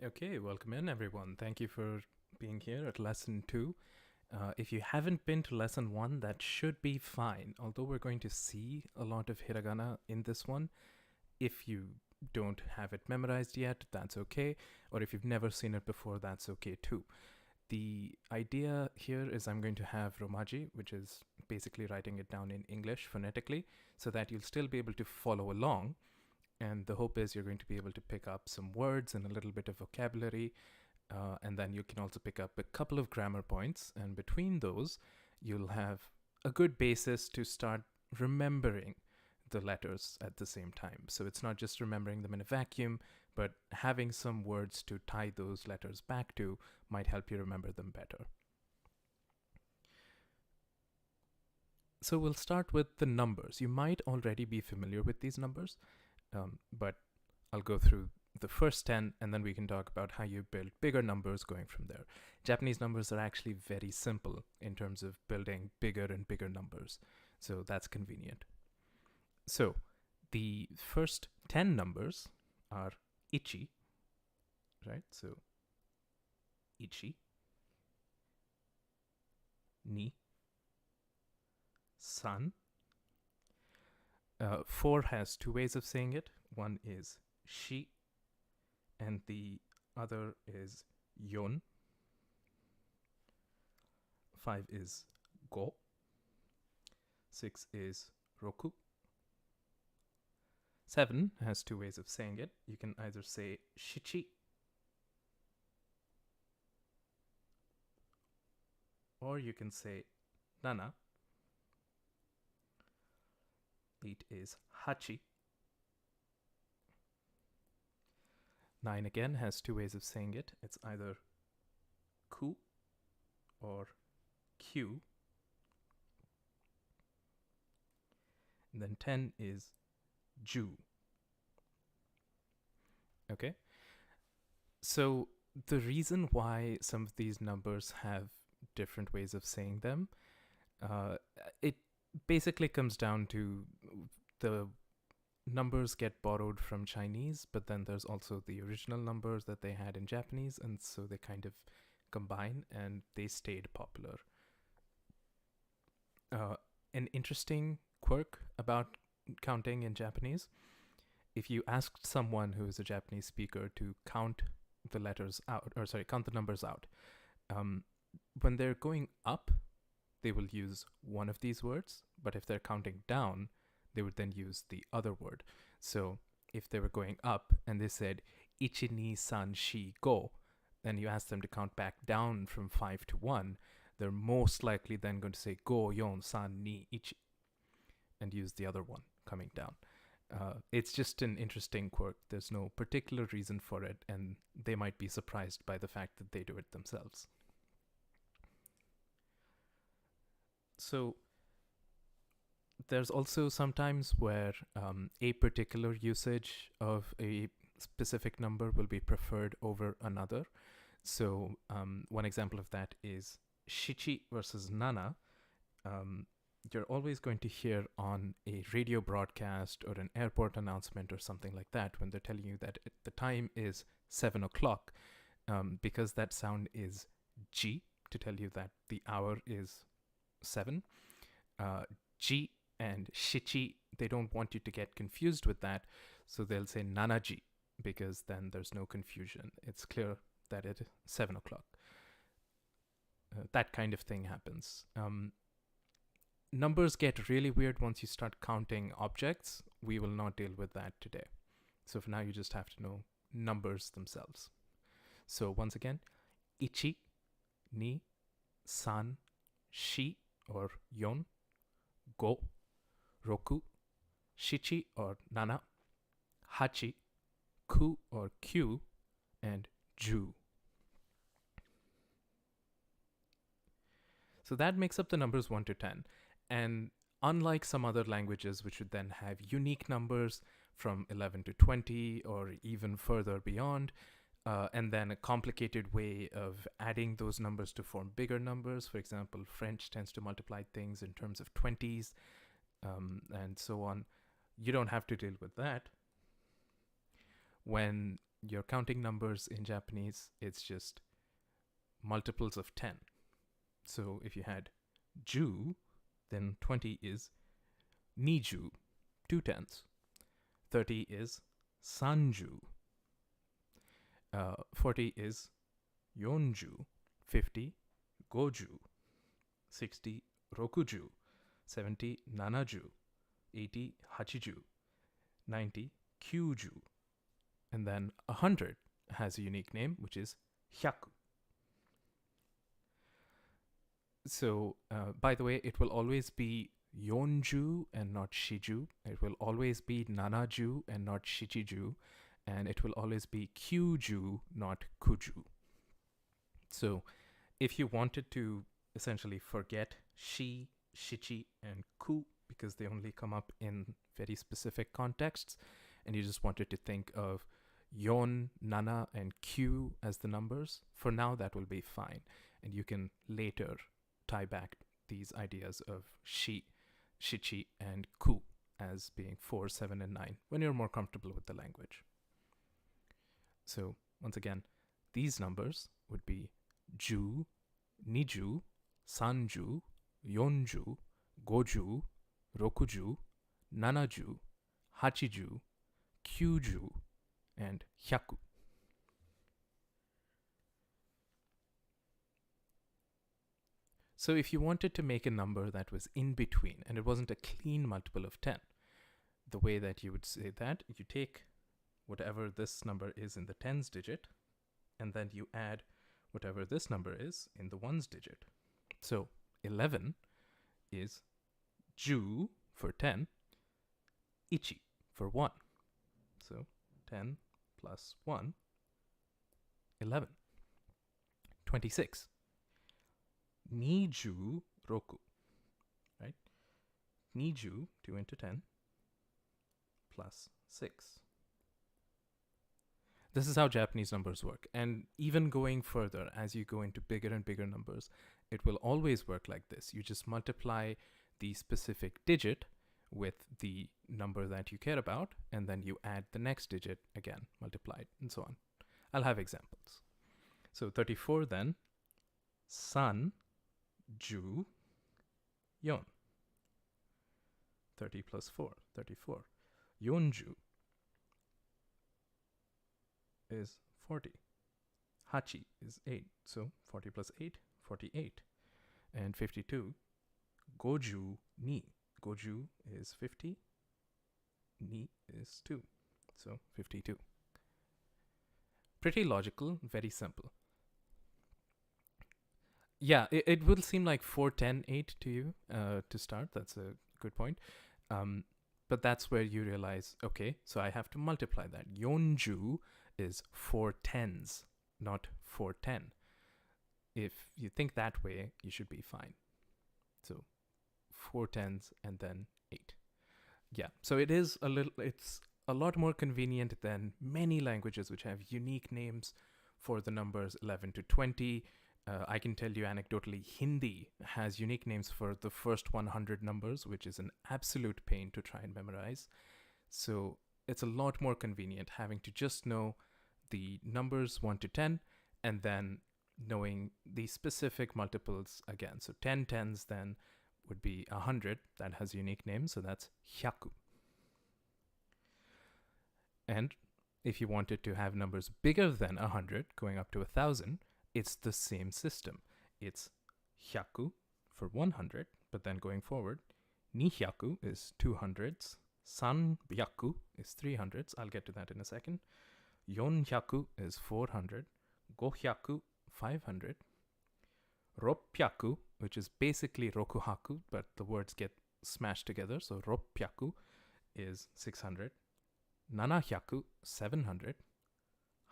Okay, welcome in everyone. Thank you for being here at lesson 2. If you haven't been to lesson 1, that should be fine. Although we're going to see a lot of hiragana in this one, if you don't have it memorized yet, that's okay. Or if you've never seen it before, that's okay too. The idea here is I'm going to have romaji, which is basically writing it down in English phonetically, so that you'll still be able to follow along. And the hope is you're going to be able to pick up some words and a little bit of vocabulary. And then you can also pick up a couple of grammar points. And between those, you'll have a good basis to start remembering the letters at the same time. So it's not just remembering them in a vacuum, but having some words to tie those letters back to might help you remember them better. So we'll start with the numbers. You might already be familiar with these numbers, but I'll go through the first 10 and then we can talk about how you build bigger numbers going from there. Japanese numbers are actually very simple in terms of building bigger and bigger numbers, so that's convenient. So the first 10 numbers are ichi, right? So ichi, ni, san. 4 has two ways of saying it. One is shi, and the other is yon. 5 is go. 6 is roku. 7 has two ways of saying it. You can either say shichi or you can say nana. 8 is hachi. 9 again has two ways of saying it. It's either ku or q. And then 10 is ju. Okay? So the reason why some of these numbers have different ways of saying them, it basically comes down to the numbers get borrowed from Chinese, but then there's also the original numbers that they had in Japanese, and so they kind of combine and they stayed popular. An interesting quirk about counting in Japanese, if you asked someone who is a Japanese speaker to count the letters out, or sorry, count the numbers out, when they're going up, they will use one of these words, but if they're counting down, they would then use the other word. So if they were going up and they said ichi ni san shi go, then you ask them to count back down from 5 to 1, they're most likely then going to say go yon san ni ichi and use the other one coming down. It's just an interesting quirk. There's no particular reason for it, and they might be surprised by the fact that they do it themselves. So there's also sometimes where a particular usage of a specific number will be preferred over another. So one example of that is shichi versus nana. You're always going to hear on a radio broadcast or an airport announcement or something like that when they're telling you that the time is 7 o'clock, because that sound is ji to tell you that the hour is 7. Ji and shichi, they don't want you to get confused with that, so they'll say nanaji, because then there's no confusion. It's clear that it is 7 o'clock. That kind of thing happens. Numbers get really weird once you start counting objects. We will not deal with that today. So for now, you just have to know numbers themselves. So once again, ichi, ni, san, shi or yon, go, roku, shichi or nana, hachi, ku or q, and ju. So that makes up the numbers 1 to 10. And unlike some other languages, which would then have unique numbers from 11 to 20 or even further beyond, and then a complicated way of adding those numbers to form bigger numbers. For example, French tends to multiply things in terms of 20s, and so on. You don't have to deal with that. When you're counting numbers in Japanese, it's just multiples of 10. So if you had ju, then 20 is niju, 2 tens. 30 is sanju. 40 is yonju. 50, goju. 60, rokuju. 70, nanaju. 80, hachiju. 90, kyuju. And then 100 has a unique name, which is hyaku. So, by the way, it will always be yonju and not shiju. It will always be nanaju and not shichiju. And it will always be kyuju, not kuju. So, if you wanted to essentially forget shi, shichi, and ku, because they only come up in very specific contexts, and you just wanted to think of yon, nana, and kyu as the numbers, for now that will be fine. And you can later tie back these ideas of shi, shichi, and ku as being 4, 7, and 9 when you're more comfortable with the language. So once again, these numbers would be ju, niju, sanju, yonju, goju, rokuju, nanaju, hachiju, kyuju, and hyaku. So if you wanted to make a number that was in between and it wasn't a clean multiple of 10, the way that you would say that, you take whatever this number is in the tens digit, and then you add whatever this number is in the ones digit. So 11 is ju for 10, ichi for 1. So 10 plus 1, 11. 26. Niju roku, right? Niju, 2 into 10, plus 6. This is how Japanese numbers work. And even going further, as you go into bigger and bigger numbers, it will always work like this. You just multiply the specific digit with the number that you care about, and then you add the next digit again, multiplied, and so on. I'll have examples. So 34 then, san, ju, yon. 30 plus 4, 34. Yonju is 40. Hachi is 8, so 40 plus 8, 48. And 52, goju ni. Goju is 50, ni is 2, so 52. Pretty logical, very simple. Yeah, it will seem like 4, 10, 8 to you to start. That's a good point. But that's where you realize, okay, so I have to multiply that. Yonju is 4 tens, not 410. If you think that way, you should be fine. So 4 tens and then 8. Yeah, so it's a lot more convenient than many languages which have unique names for the numbers 11 to 20. I can tell you anecdotally, Hindi has unique names for the first 100 numbers, which is an absolute pain to try and memorize. So it's a lot more convenient having to just know the numbers 1 to 10 and then knowing the specific multiples again. So 10 tens then would be 100. That has a unique name, so that's hyaku. And if you wanted to have numbers bigger than 100, going up to 1,000, it's the same system. It's hyaku for 100, but then going forward, nihyaku is 200s, sanbyaku is 300s. I'll get to that in a second. Yonhyaku is 400, gohyaku 500, roppyaku, which is basically rokuhaku, but the words get smashed together, so roppyaku is 600, nanahyaku 700,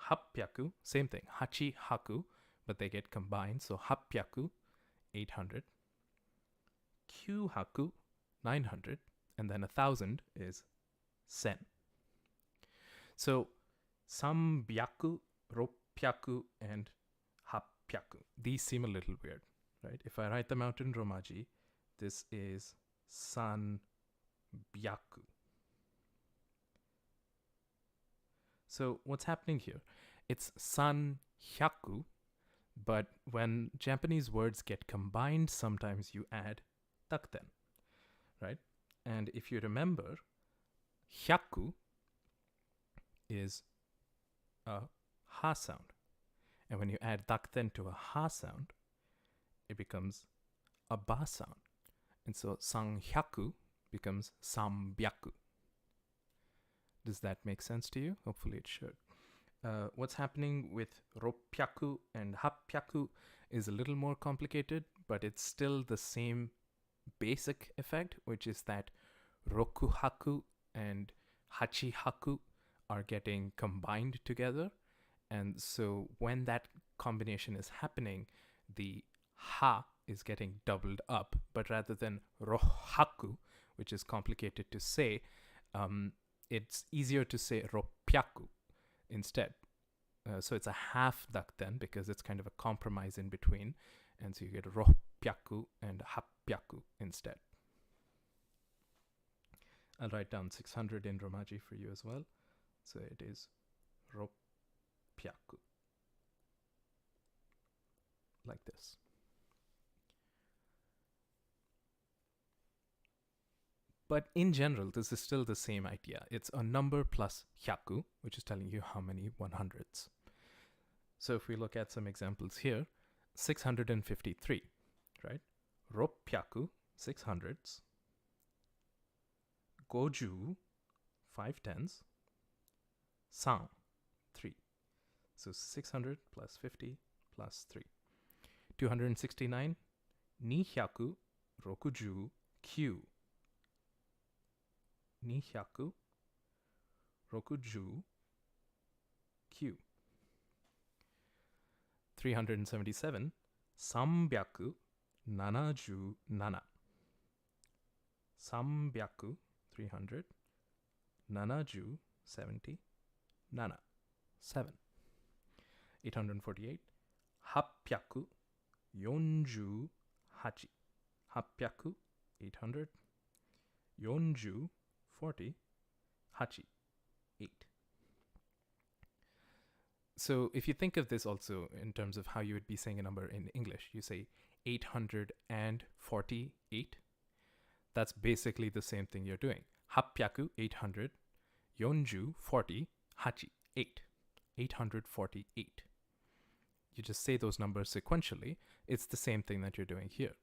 happyaku, same thing, hachi haku, but they get combined, so happyaku 800, kyuhaku 900, and then 1,000 is sen. So sambyaku, roppyaku, and happyaku, these seem a little weird, right? If I write them out in Romaji, this is sanbyaku. So what's happening here? It's san hyaku, but when Japanese words get combined, sometimes you add takten, right? And if you remember, hyaku is a ha sound. And when you add takten to a ha sound, it becomes a ba sound. And so sanhyaku becomes sambyaku. Does that make sense to you? Hopefully it should. What's happening with ropyaku and hapyaku is a little more complicated, but it's still the same basic effect, which is that rokuhaku and hachihaku are getting combined together. And so when that combination is happening, the ha is getting doubled up, but rather than rohaku, which is complicated to say, it's easier to say ropyaku instead. So it's a half dakten because it's kind of a compromise in between. And so you get ropyaku and hapyaku instead. I'll write down 600 in Romaji for you as well. So it is ropyaku. Like this. But in general, this is still the same idea. It's a number plus hyaku, which is telling you how many 100s. So if we look at some examples here, 653, right? Ropyaku, 600s. Goju, 5 tens. San, 3. So 600 plus 50 plus 3. 269, Nihyaku, Rokuju, Q. Nihyaku, Rokuju, Q. 377, Sambyaku, Nanaju, Nana. Sambyaku, 300, Nanaju, 70, Nana, 7. 848, Hapyaku, Yonju, Hachi. Hapyaku, 800, Yonju, 40, Hachi, 8. So if you think of this also in terms of how you would be saying a number in English, you say 848. That's basically the same thing you're doing. Hapyaku, 800, Yonju, 40, Hachi, 8. 848. You just say those numbers sequentially. It's the same thing that you're doing here.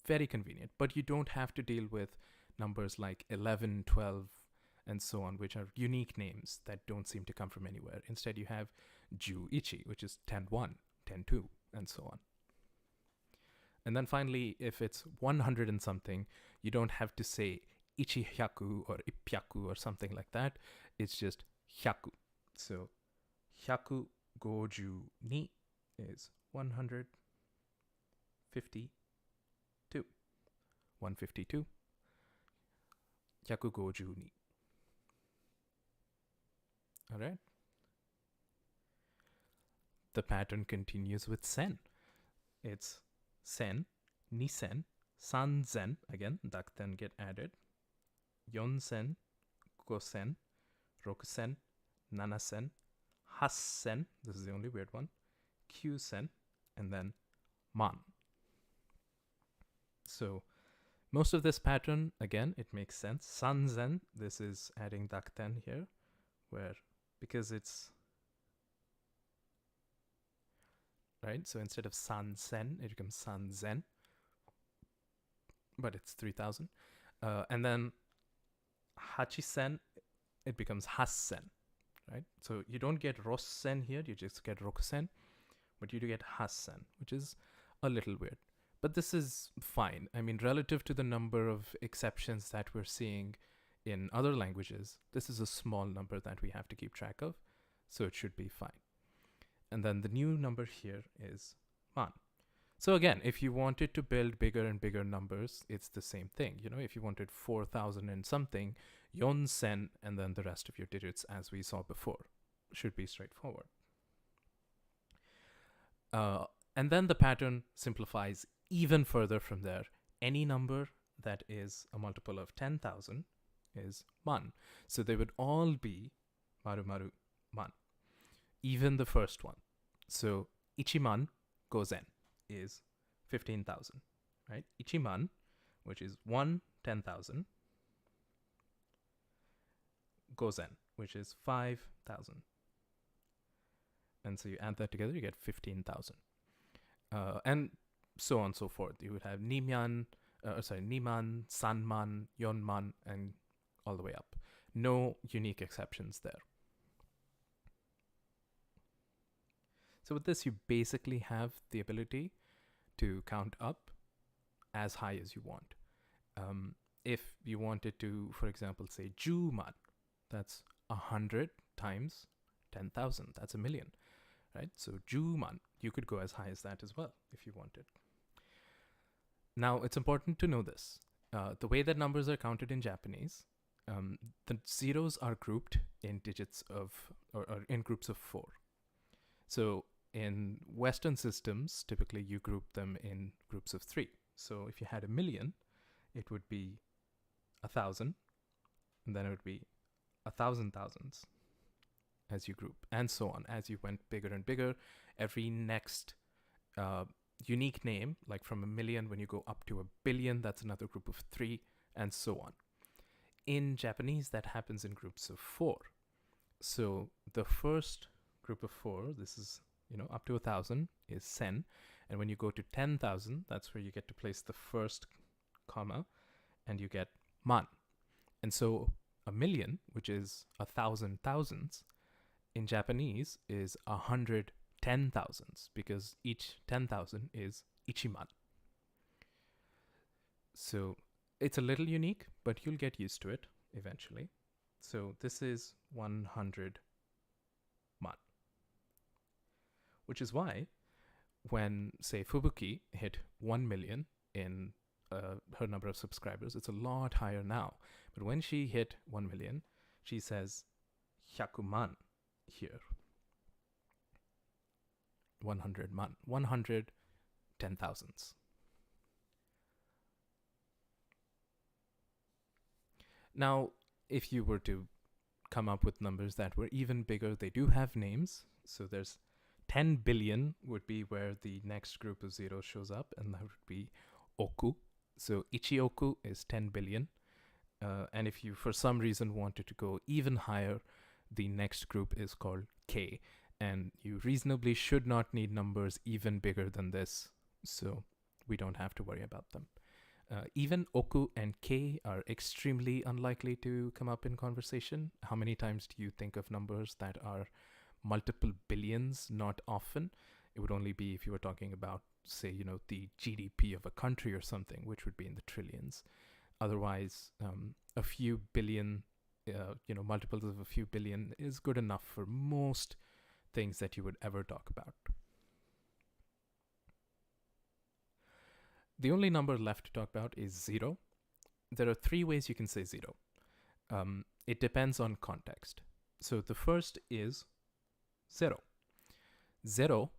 Very convenient, but you don't have to deal with numbers like 11, 12, and so on, which are unique names that don't seem to come from anywhere. Instead, you have Ju-ichi, which is 10-1, 10-2, and so on. And then finally, if it's 100 and something, you don't have to say ichi-hyaku or ipyaku or something like that. It's just hyaku. So, hyaku goju ni is 152. 152. Hyaku goju ni. All right. The pattern continues with sen. It's sen, nisen, sanzen, again, dakten get added, yonsen, gosen, rokusen, nanasen, hassen, this is the only weird one, kyusen, and then man. So most of this pattern, again, it makes sense. Sanzen, this is adding dakten here, where because it's right, so instead of sansen, it becomes sanzen, but it's 3,000. And then hachisen, it becomes hassen, right? So you don't get rossen here, you just get rokusen, but you do get hassen, which is a little weird. But this is fine. I mean, relative to the number of exceptions that we're seeing in other languages, this is a small number that we have to keep track of, so it should be fine. And then the new number here is man. So again, if you wanted to build bigger and bigger numbers, it's the same thing. You know, if you wanted 4,000 and something, yonsen, and then the rest of your digits as we saw before. Should be straightforward. And then the pattern simplifies even further from there. Any number that is a multiple of 10,000 is man. So they would all be maru maru man. Even the first one. So ichiman gozen is 15,000, right? Ichiman, which is 10,000. Gozen, which is 5,000. And so you add that together, you get 15,000. And so on and so forth. You would have Niman, Sanman, Yonman, and all the way up. No unique exceptions there. So with this, you basically have the ability to count up as high as you want. If you wanted to, for example, say Juman, that's 100 times 10,000. That's a million, right? So Juman, you could go as high as that as well if you wanted. Now, it's important to know this. The way that numbers are counted in Japanese, the zeros are grouped in digits of, or in groups of 4. So in Western systems, typically you group them in groups of 3. So if you had a million, it would be 1,000, and then it would be 1,000 thousands as you group, and so on. As you went bigger and bigger, every next unique name, like from a million, when you go up to a billion, that's another group of 3, and so on. In Japanese, that happens in groups of 4. So the first group of 4, this is, up to 1,000, is sen. And when you go to 10,000, that's where you get to place the first comma, and you get man. And so a million, which is 1,000 thousands, in Japanese is 100 10,000s, because each 10,000 is ichiman. So it's a little unique, but you'll get used to it eventually. So this is 100 man. Which is why when, say, Fubuki hit 1 million in her number of subscribers, it's a lot higher now. But when she hit 1 million, she says 100 here. 100 man. 100 10,000s. Now, if you were to come up with numbers that were even bigger, they do have names. So there's 10 billion would be where the next group of zeros shows up, and that would be oku. So ichioku is 10 billion. And if you, for some reason, wanted to go even higher, the next group is called k. And you reasonably should not need numbers even bigger than this, so we don't have to worry about them. Even oku and k are extremely unlikely to come up in conversation. How many times do you think of numbers that are multiple billions? Not often. It would only be if you were talking about, say, the GDP of a country or something, which would be in the trillions. Otherwise, a few billion, multiples of a few billion is good enough for most things that you would ever talk about. The only number left to talk about is 0. There are 3 ways you can say 0. It depends on context. So the first is 0. 0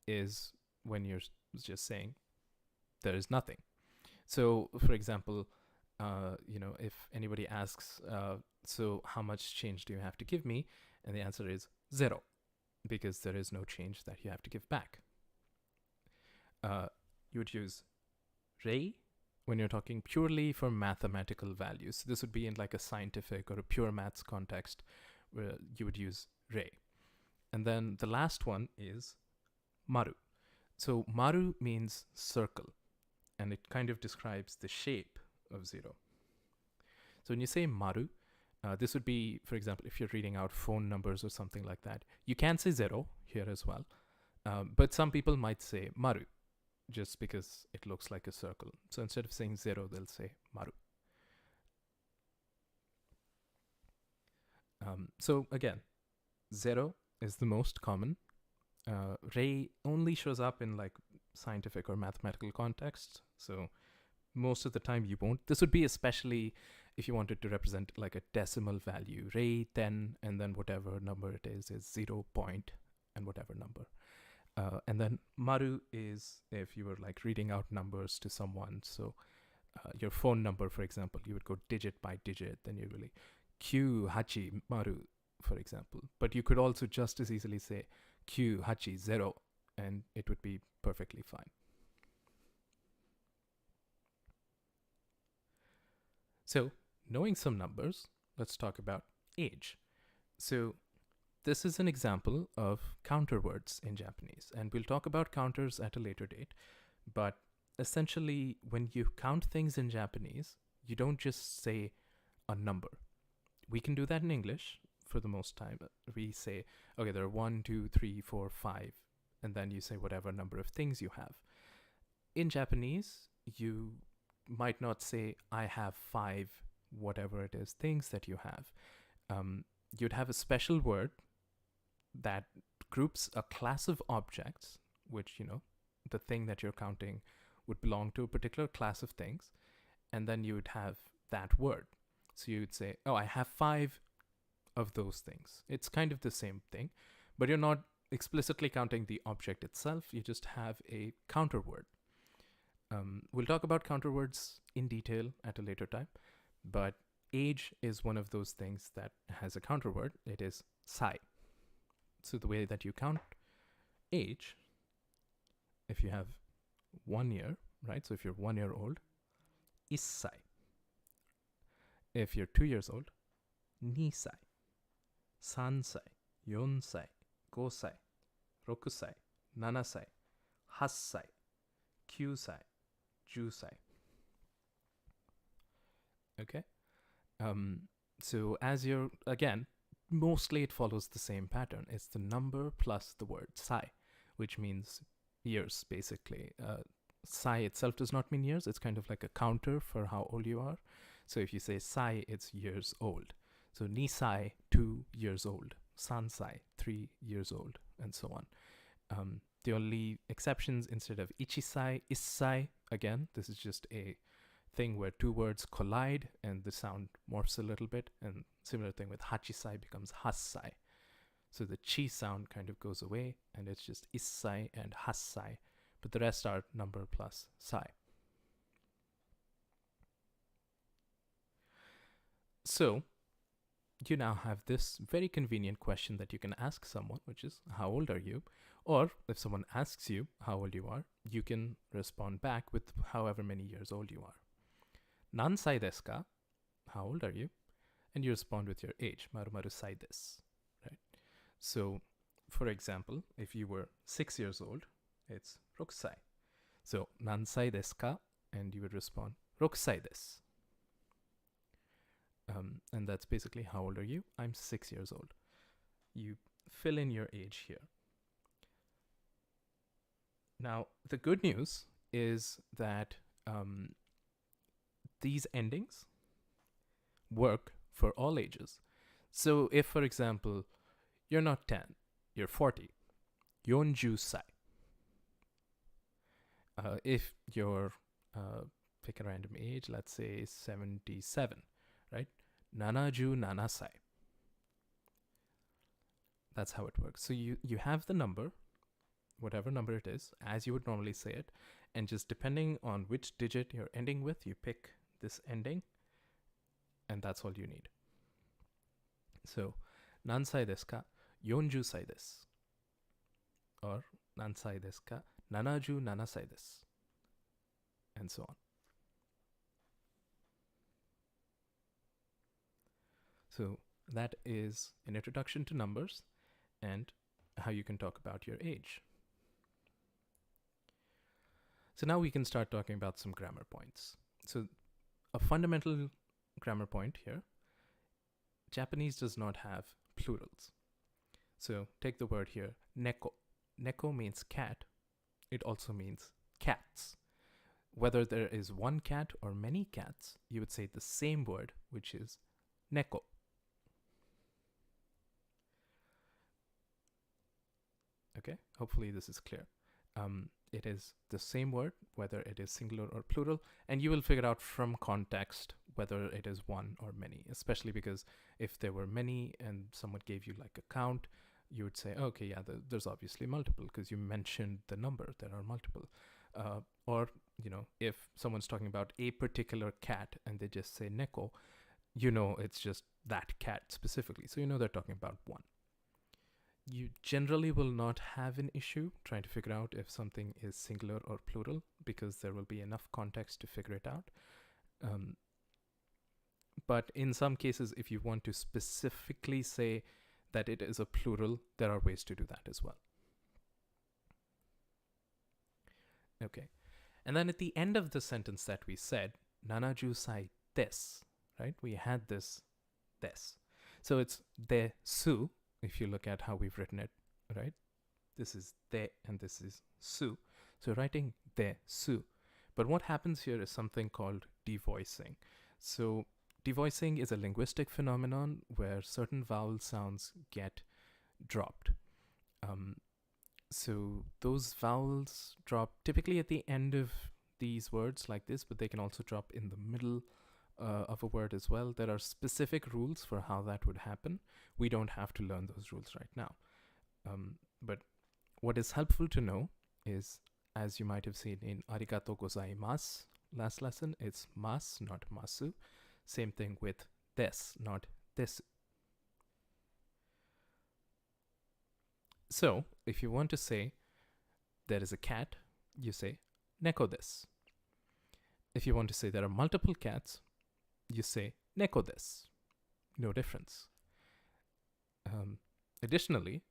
is when you're just saying there is nothing. So, for example, if anybody asks, so how much change do you have to give me? And the answer is 0, because there is no change that you have to give back. You would use rei when you're talking purely for mathematical values. So this would be in like a scientific or a pure maths context where you would use rei. And then the last one is maru. So maru means circle, and it kind of describes the shape of 0. So when you say maru, this would be, for example, if you're reading out phone numbers or something like that. You can say 0 here as well, but some people might say maru just because it looks like a circle. So instead of saying 0, they'll say maru. So again, 0 is the most common. Rei only shows up in like scientific or mathematical contexts, so most of the time you won't. This would be especially if you wanted to represent like a decimal value, rei 10, and then whatever number it is 0 point and whatever number. And then maru is if you were like reading out numbers to someone. So your phone number, for example, you would go digit by digit, then you really Q hachi maru for example. But you could also just as easily say Q hachi 0, and it would be perfectly fine. So, knowing some numbers, let's talk about age. So, this is an example of counter words in Japanese, and we'll talk about counters at a later date. But essentially, when you count things in Japanese, you don't just say a number. We can do that in English for the most time. We say, okay, there are 1, 2, 3, 4, 5, and then you say whatever number of things you have. In Japanese, you might not say, I have 5, whatever it is, things that you have. You'd have a special word that groups a class of objects, which, the thing that you're counting would belong to a particular class of things, and then you would have that word. So you would say, oh, I have 5 of those things. It's kind of the same thing, but you're not explicitly counting the object itself. You just have a counter word. We'll talk about counter words in detail at a later time, but age is one of those things that has a counter word. It is sai. So the way that you count age, if you have 1 year, right? So if you're 1 year old, issai. If you're 2 years old, nisai. 3歳、4歳、5歳、6歳、7歳、8歳、9歳、10歳. Okay? So as you're, again, mostly it follows the same pattern. It's the number plus the word sai, which means years, basically. Sai itself does not mean years. It's kind of like a counter for how old you are. So if you say sai, it's years old. So nisai, 2 years old. Sansai, 3 years old, and so on. The only exceptions, instead of ichisai, issai, again, this is just a thing where 2 words collide and the sound morphs a little bit, and similar thing with hachisai becomes hassai. So the chi sound kind of goes away, and it's just issai and hassai, but the rest are number plus sai. So you now have this very convenient question that you can ask someone, which is, how old are you? Or if someone asks you how old you are, you can respond back with however many years old you are. Nansai desu ka? How old are you? And you respond with your age, maru sai desu, right? So, for example, if you were 6 years old, it's rokusai. So, nansai desu ka? And you would respond, rokusai desu. And that's basically, how old are you? I'm 6 years old. You fill in your age here. Now, the good news is that these endings work for all ages. So if, for example, you're not 10, you're 40, 40 sai. If you're, pick a random age, let's say 77, right? 77 sai. That's how it works. So you have the number, whatever number it is, as you would normally say it, and just depending on which digit you're ending with, you pick this ending, and that's all you need. So, nansai desu ka? 40 sai desu. Or, nansai desu ka? 77 sai desu. And so on. So, that is an introduction to numbers and how you can talk about your age. So now we can start talking about some grammar points. So a fundamental grammar point here, Japanese does not have plurals. So take the word here, neko. Neko means cat. It also means cats. Whether there is one cat or many cats, you would say the same word, which is neko. Okay, hopefully this is clear. It is the same word, whether it is singular or plural, and you will figure out from context whether it is one or many, especially because if there were many and someone gave you like a count, you would say, okay, yeah, there's obviously multiple because you mentioned the number, there are multiple. Or, if someone's talking about a particular cat and they just say neko, you know it's just that cat specifically. So you know they're talking about one. You generally will not have an issue trying to figure out if something is singular or plural because there will be enough context to figure it out. But in some cases, if you want to specifically say that it is a plural, there are ways to do that as well. Okay. And then at the end of the sentence that we said, nanaju sai des, right? We had this des. So it's de su, if you look at how we've written it, right? This is de and this is su. So writing de su. But what happens here is something called devoicing. So devoicing is a linguistic phenomenon where certain vowel sounds get dropped. So those vowels drop typically at the end of these words like this, but they can also drop in the middle of a word as well. There are specific rules for how that would happen. We don't have to learn those rules right now. But what is helpful to know is, as you might have seen in arigato gozaimasu last lesson, it's mas, not masu. Same thing with des, not desu. So, if you want to say there is a cat, you say neko desu. If you want to say there are multiple cats, you say neko desu. No difference. Additionally,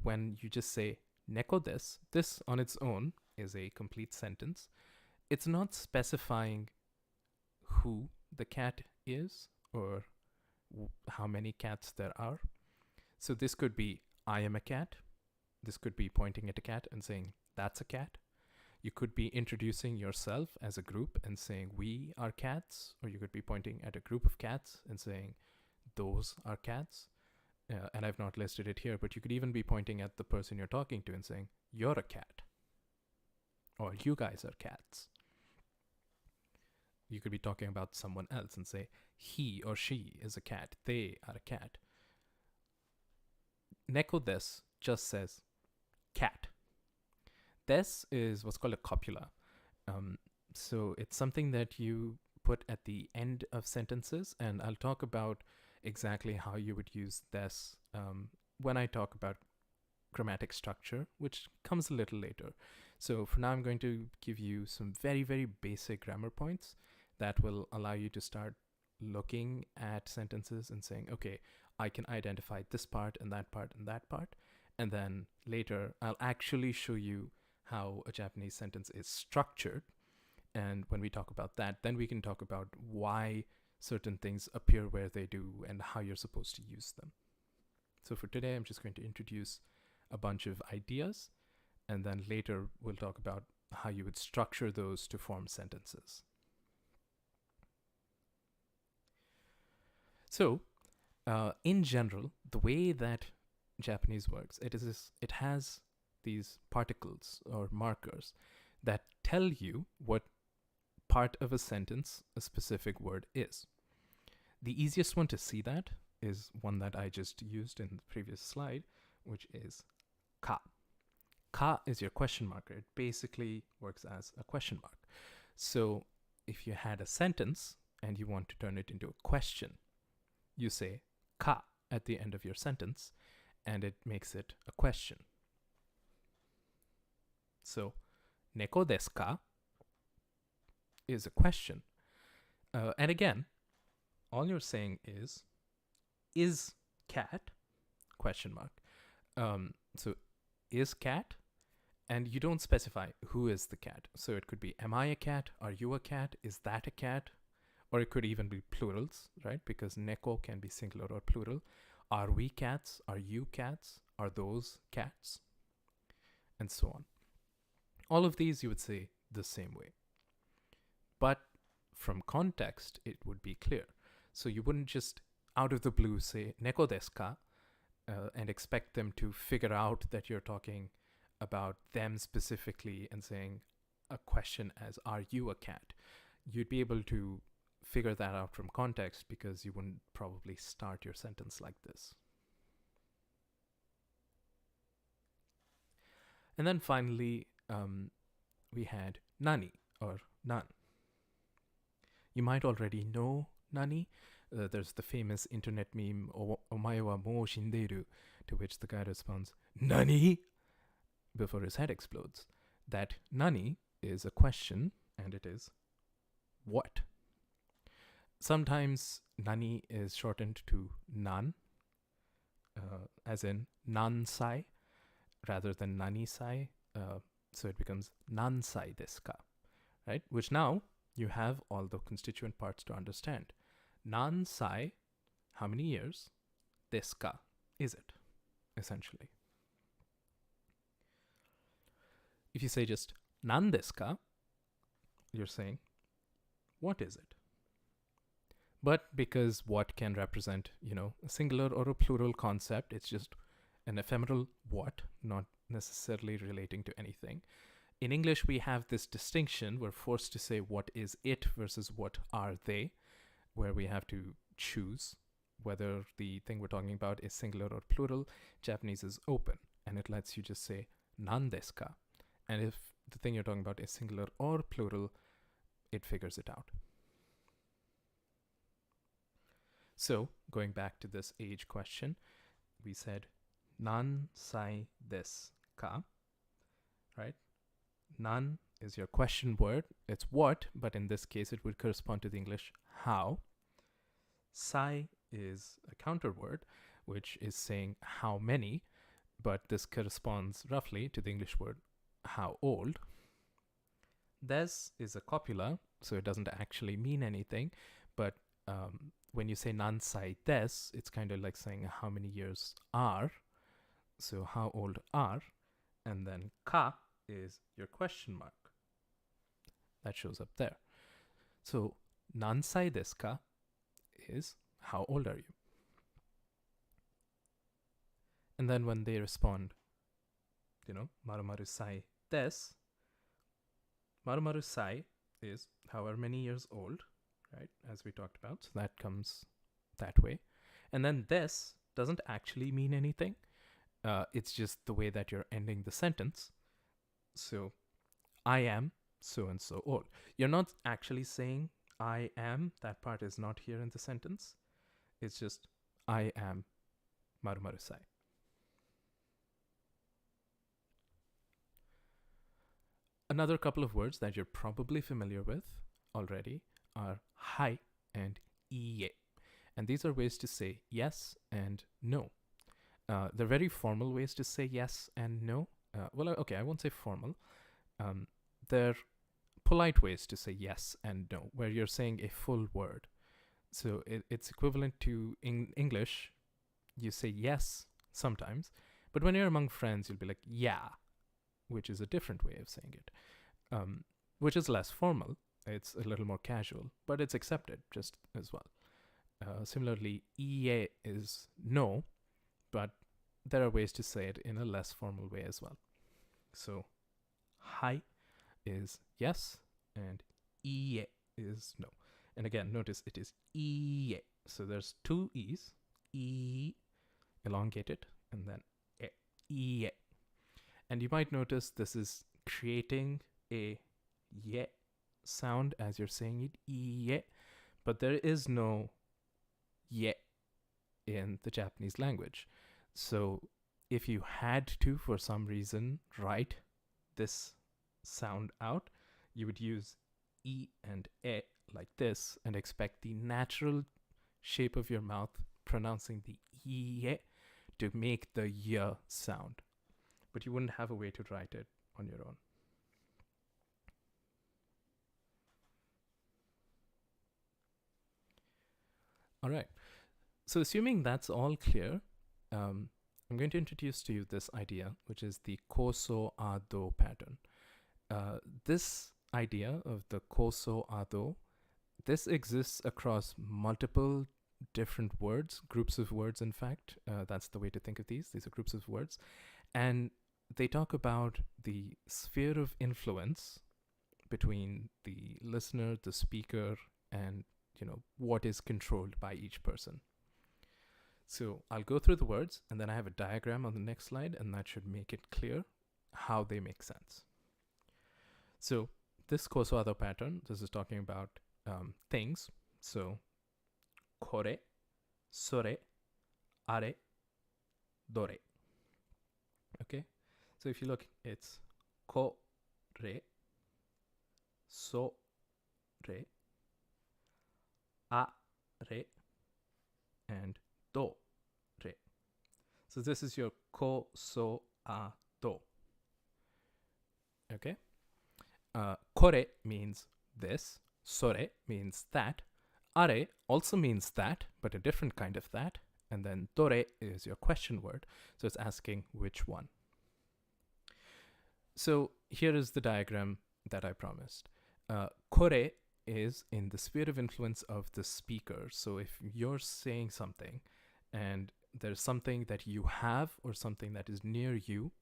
when you just say neko desu, this on its own is a complete sentence. It's not specifying who the cat is or how many cats there are. So this could be I am a cat. This could be pointing at a cat and saying that's a cat. You could be introducing yourself as a group and saying we are cats, or you could be pointing at a group of cats and saying those are cats. And I've not listed it here, but you could even be pointing at the person you're talking to and saying you're a cat, or you guys are cats. You could be talking about someone else and say he or she is a cat, they are a cat. Neko desu just says cat. Des is what's called a copula. So it's something that you put at the end of sentences, and I'll talk about exactly how you would use des when I talk about grammatic structure, which comes a little later. So for now, I'm going to give you some very, very basic grammar points that will allow you to start looking at sentences and saying, okay, I can identify this part and that part and that part. And then later, I'll actually show you how a Japanese sentence is structured. And when we talk about that, then we can talk about why certain things appear where they do and how you're supposed to use them. So for today, I'm just going to introduce a bunch of ideas, and then later we'll talk about how you would structure those to form sentences. So, in general, the way that Japanese works, it has these particles or markers that tell you what part of a sentence a specific word is. The easiest one to see that is one that I just used in the previous slide, which is ka. Ka is your question marker. It basically works as a question mark. So if you had a sentence and you want to turn it into a question, you say ka at the end of your sentence, and it makes it a question. So, neko desu ka is a question. And again, all you're saying is cat? Question mark. So, is cat? And you don't specify who is the cat. So it could be, am I a cat? Are you a cat? Is that a cat? Or it could even be plurals, right? Because neko can be singular or plural. Are we cats? Are you cats? Are those cats? And so on. All of these you would say the same way. But from context, it would be clear. So you wouldn't just out of the blue say neko desu ka and expect them to figure out that you're talking about them specifically and saying a question as, are you a cat? You'd be able to figure that out from context because you wouldn't probably start your sentence like this. And then finally, we had nani or none. You might already know nani, There's the famous internet meme, "Omae wa mou shindeiru," to which the guy responds, "Nani?" before his head explodes. That "nani" is a question, and it is what. Sometimes "nani" is shortened to "nan," as in "nansai," rather than "nani-sai." So it becomes "nansai desu ka," right? Which now you have all the constituent parts to understand. Nansai, how many years? Desu ka, is it, essentially. If you say just "nan desu ka," you're saying, what is it? But because what can represent, a singular or a plural concept, it's just an ephemeral what, not necessarily relating to anything. In English, we have this distinction. We're forced to say what is it versus what are they, where we have to choose whether the thing we're talking about is singular or plural. Japanese is open, and it lets you just say "nan desu ka?" And if the thing you're talking about is singular or plural, it figures it out. So, going back to this age question, we said "nansai desu ka?" right? Nan is your question word. It's what, but in this case, it would correspond to the English how. Sai is a counter word, which is saying how many, but this corresponds roughly to the English word how old. Des is a copula, so it doesn't actually mean anything, but when you say "nansai des," it's kind of like saying how many years are, so how old are, and then ka is your question mark. That shows up there. So "nansai desu ka?" is how old are you? And then when they respond, "marumaru sai desu," "marumaru sai" is however many years old, right? As we talked about. So that comes that way. And then "des" doesn't actually mean anything. It's just the way that you're ending the sentence. So I am so and so old. You're not actually saying I am. That part is not here in the sentence. It's just I am marumaru sai. Another couple of words that you're probably familiar with already are hai and iie. And these are ways to say yes and no. They're very formal ways to say yes and no. I won't say formal. They're polite ways to say yes and no, where you're saying a full word. So it's equivalent to in English, you say yes sometimes, but when you're among friends, you'll be like, yeah, which is a different way of saying it, which is less formal. It's a little more casual, but it's accepted just as well. Similarly, iie is no, but there are ways to say it in a less formal way as well. So hai is yes, and iie is no. And again, notice it is iie. So there's two e's, e elongated, and then e, iie. And you might notice this is creating a ye sound as you're saying it, iie, but there is no ye in the Japanese language. So if you had to, for some reason, write this sound out, you would use e and e like this and expect the natural shape of your mouth pronouncing the e to make the y sound. But you wouldn't have a way to write it on your own. All right. So assuming that's all clear, I'm going to introduce to you this idea, which is the koso ado pattern. This idea of the koso ado, this exists across multiple different words, groups of words, in fact. That's the way to think of these. These are groups of words. And they talk about the sphere of influence between the listener, the speaker, and what is controlled by each person. So I'll go through the words, and then I have a diagram on the next slide, and that should make it clear how they make sense. So this koso ado pattern, this is talking about things. So kore, sore, are, dore. Okay? So if you look, it's kore, sore, are, and dore. So this is your ko, so, a, do. Okay? Kore means this. Sore means that. Are also means that, but a different kind of that. And then dore is your question word. So it's asking which one. So here is the diagram that I promised. Kore is in the sphere of influence of the speaker. So if you're saying something and there's something that you have or something that is near you,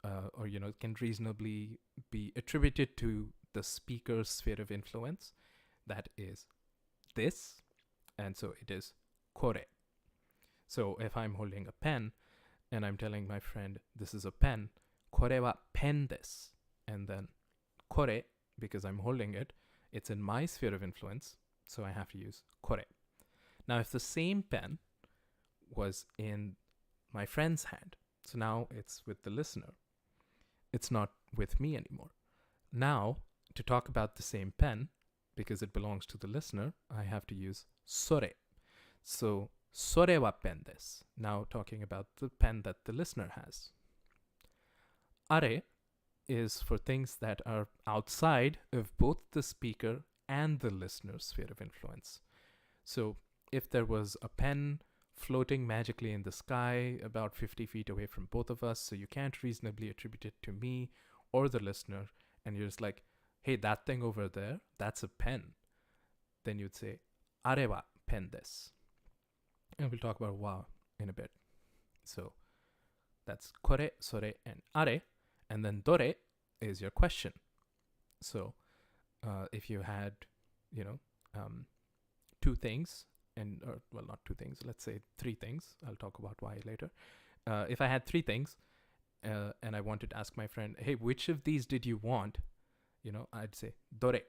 or can reasonably be attributed to the speaker's sphere of influence, that is this, and so it is kore. So if I'm holding a pen and I'm telling my friend this is a pen, kore wa pen desu, and then kore, because I'm holding it, it's in my sphere of influence, so I have to use kore. Now if the same pen was in my friend's hand, so now it's with the listener, it's not with me anymore. Now, to talk about the same pen, because it belongs to the listener, I have to use sore. So, sore wa pen desu. Now talking about the pen that the listener has. Are is for things that are outside of both the speaker and the listener's sphere of influence. So, if there was a pen floating magically in the sky about 50 feet away from both of us, so you can't reasonably attribute it to me or the listener, and you're just like, hey, that thing over there, that's a pen, then you'd say, are wa pen desu. And we'll talk about wa in a bit. So that's kore, sore, and are, and then dore is your question. So if you had, two things, not two things, let's say three things. I'll talk about why later. If I had three things and I wanted to ask my friend, hey, which of these did you want? I'd say dore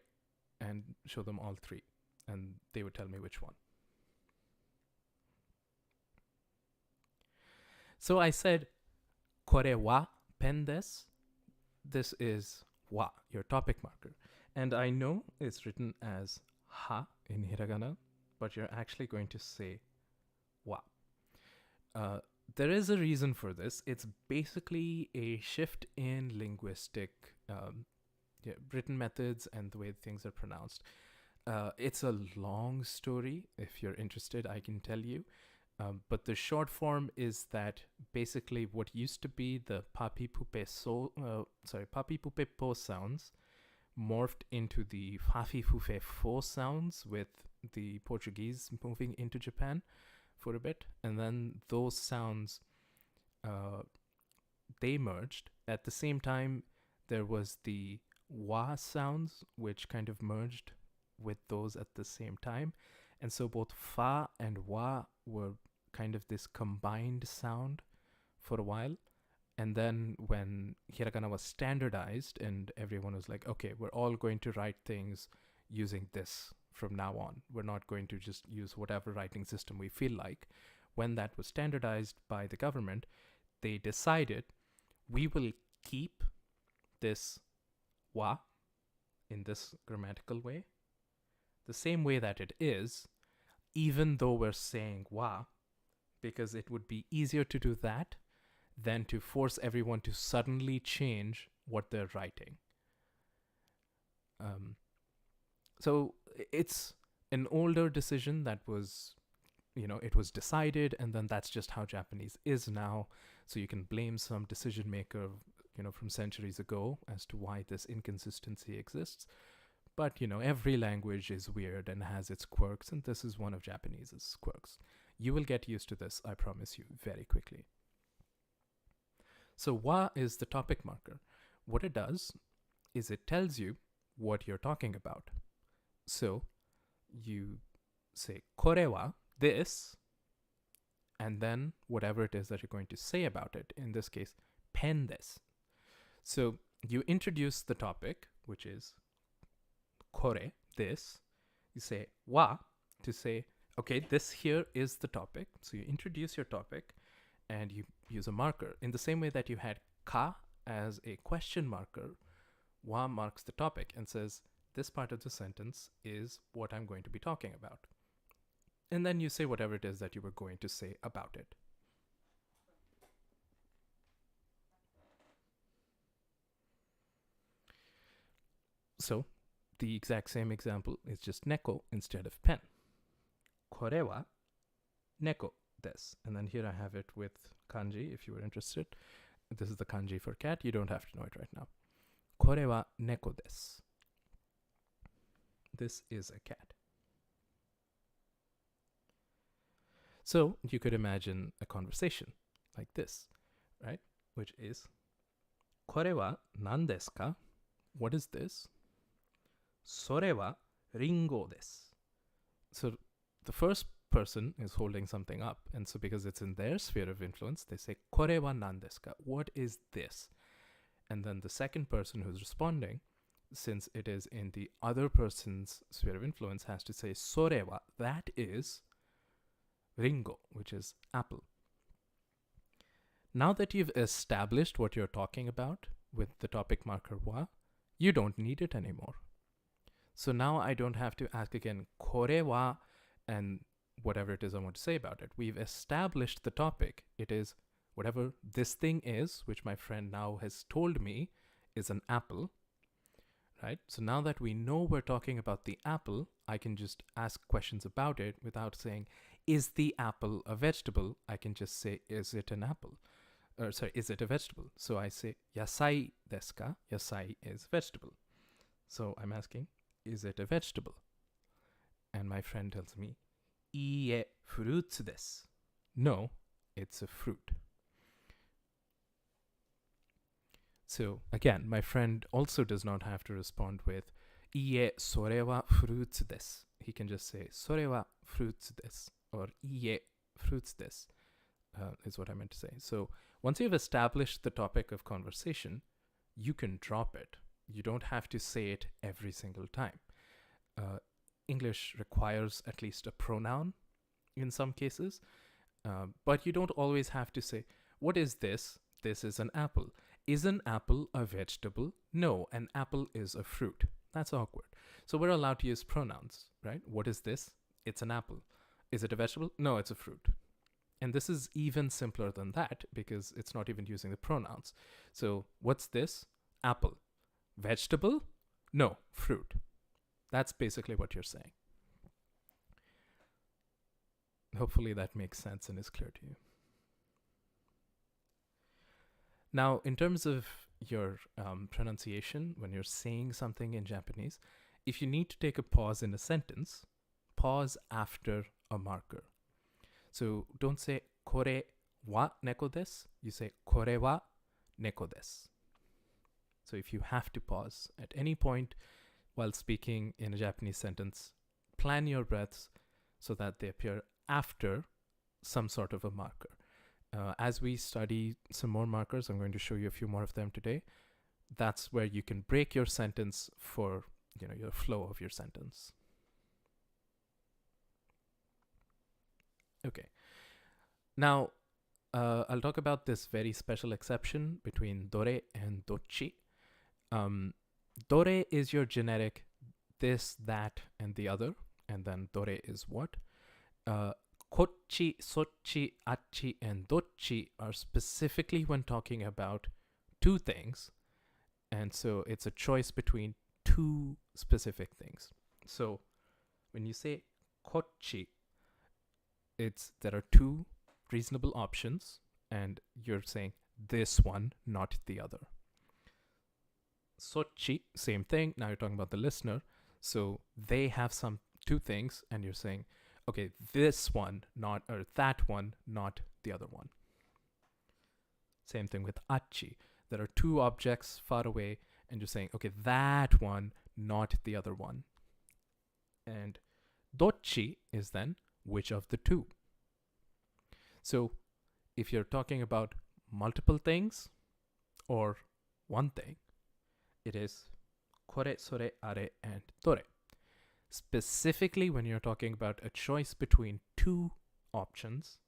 and show them all three. And they would tell me which one. So I said, kore wa pen desu. This is wa, your topic marker. And I know it's written as ha in hiragana, but you're actually going to say wa. There is a reason for this. It's basically a shift in linguistic written methods and the way things are pronounced. It's a long story. If you're interested, I can tell you. But the short form is that basically what used to be the papi pupe po sounds morphed into the fafi fufe fo sounds with the Portuguese moving into Japan for a bit. And then those sounds, they merged. At the same time, there was the wa sounds, which kind of merged with those at the same time. And so both fa and wa were kind of this combined sound for a while. And then when hiragana was standardized and everyone was like, okay, we're all going to write things using this from now on. We're not going to just use whatever writing system we feel like. When that was standardized by the government, they decided we will keep this wa in this grammatical way, the same way that it is, even though we're saying wa, because it would be easier to do that than to force everyone to suddenly change what they're writing. So it's an older decision that was, it was decided, and then that's just how Japanese is now. So you can blame some decision maker, from centuries ago as to why this inconsistency exists. But, every language is weird and has its quirks, and this is one of Japanese's quirks. You will get used to this, I promise you, very quickly. So wa is the topic marker. What it does is it tells you what you're talking about. So you say kore wa, this, and then whatever it is that you're going to say about it. In this case, pen desu. So you introduce the topic, which is kore, this. You say wa to say, Okay, this here is the topic. So you introduce your topic and you use a marker. In the same way that you had ka as a question marker, wa marks the topic and says, this part of the sentence is what I'm going to be talking about. And then you say whatever it is that you were going to say about it. So the exact same example is just neko instead of pen. Kore wa neko desu. And then here I have it with kanji if you were interested. This is the kanji for cat. You don't have to know it right now. Kore wa neko desu. This is a cat. So you could imagine a conversation like this, right? Which is, kore wa nan desu ka? What is this? Sore wa ringo desu. So the first person is holding something up, and so because it's in their sphere of influence, they say, kore wa nan desu ka? What is this? And then the second person who's responding, since it is in the other person's sphere of influence, has to say, sore wa, that is ringo, which is apple. Now that you've established what you're talking about with the topic marker wa, you don't need it anymore. So now I don't have to ask again, kore wa, and whatever it is I want to say about it. We've established the topic. It is whatever this thing is, which my friend now has told me is an apple, right? So now that we know we're talking about the apple, I can just ask questions about it without saying, is the apple a vegetable? I can just say, is it an apple? Or sorry, is it a vegetable? So I say, yasai desu ka? Yasai is vegetable. So I'm asking, is it a vegetable? And my friend tells me, iie fruits desu. No, it's a fruit. So again, my friend also does not have to respond with, iie sore wa fruits desu. He can just say, sore wa fruits desu, or iie fruits desu, is what I meant to say. So once you've established the topic of conversation, you can drop it. You don't have to say it every single time. English requires at least a pronoun in some cases, but you don't always have to say, what is this? This is an apple. Is an apple a vegetable? No, an apple is a fruit. That's awkward. So we're allowed to use pronouns, right? What is this? It's an apple. Is it a vegetable? No, it's a fruit. And this is even simpler than that because it's not even using the pronouns. So what's this? Apple. Vegetable? No, fruit. That's basically what you're saying. Hopefully that makes sense and is clear to you. Now, in terms of your pronunciation, when you're saying something in Japanese, if you need to take a pause in a sentence, pause after a marker. So don't say kore wa neko desu. You say kore wa neko desu. So if you have to pause at any point while speaking in a Japanese sentence, plan your breaths so that they appear after some sort of a marker. As we study some more markers, I'm going to show you a few more of them today. That's where you can break your sentence for, your flow of your sentence. Okay. Now, I'll talk about this very special exception between dore and dochi. Dore is your generic this, that, and the other, and then dore is what. Kochi, sochi, achi, and dochi are specifically when talking about two things, and so it's a choice between two specific things. So when you say kochi, there are two reasonable options, and you're saying this one, not the other. Sochi, same thing. Now you're talking about the listener. So they have two things, and you're saying, okay, this one, or that one, not the other one. Same thing with achi. There are two objects far away, and you're saying, okay, that one, not the other one. And dochi is then which of the two. So if you're talking about multiple things or one thing, it is kore, sore, are, and dore. Specifically, when you're talking about a choice between two options,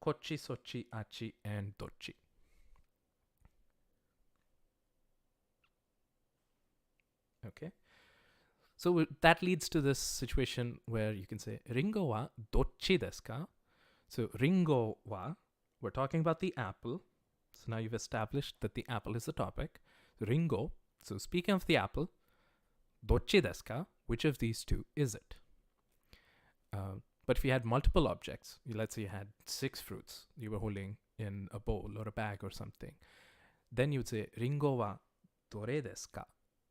kochi, sochi, achi, and dochi. Okay. So that leads to this situation where you can say, Ringo wa dochi desu ka? So, Ringo wa, we're talking about the apple. So now you've established that the apple is the topic. Ringo, so speaking of the apple, dochi desu ka? Which of these two is it? But if you had multiple objects, let's say you had 6 fruits you were holding in a bowl or a bag or something, then you would say, Ringo wa dore desu ka?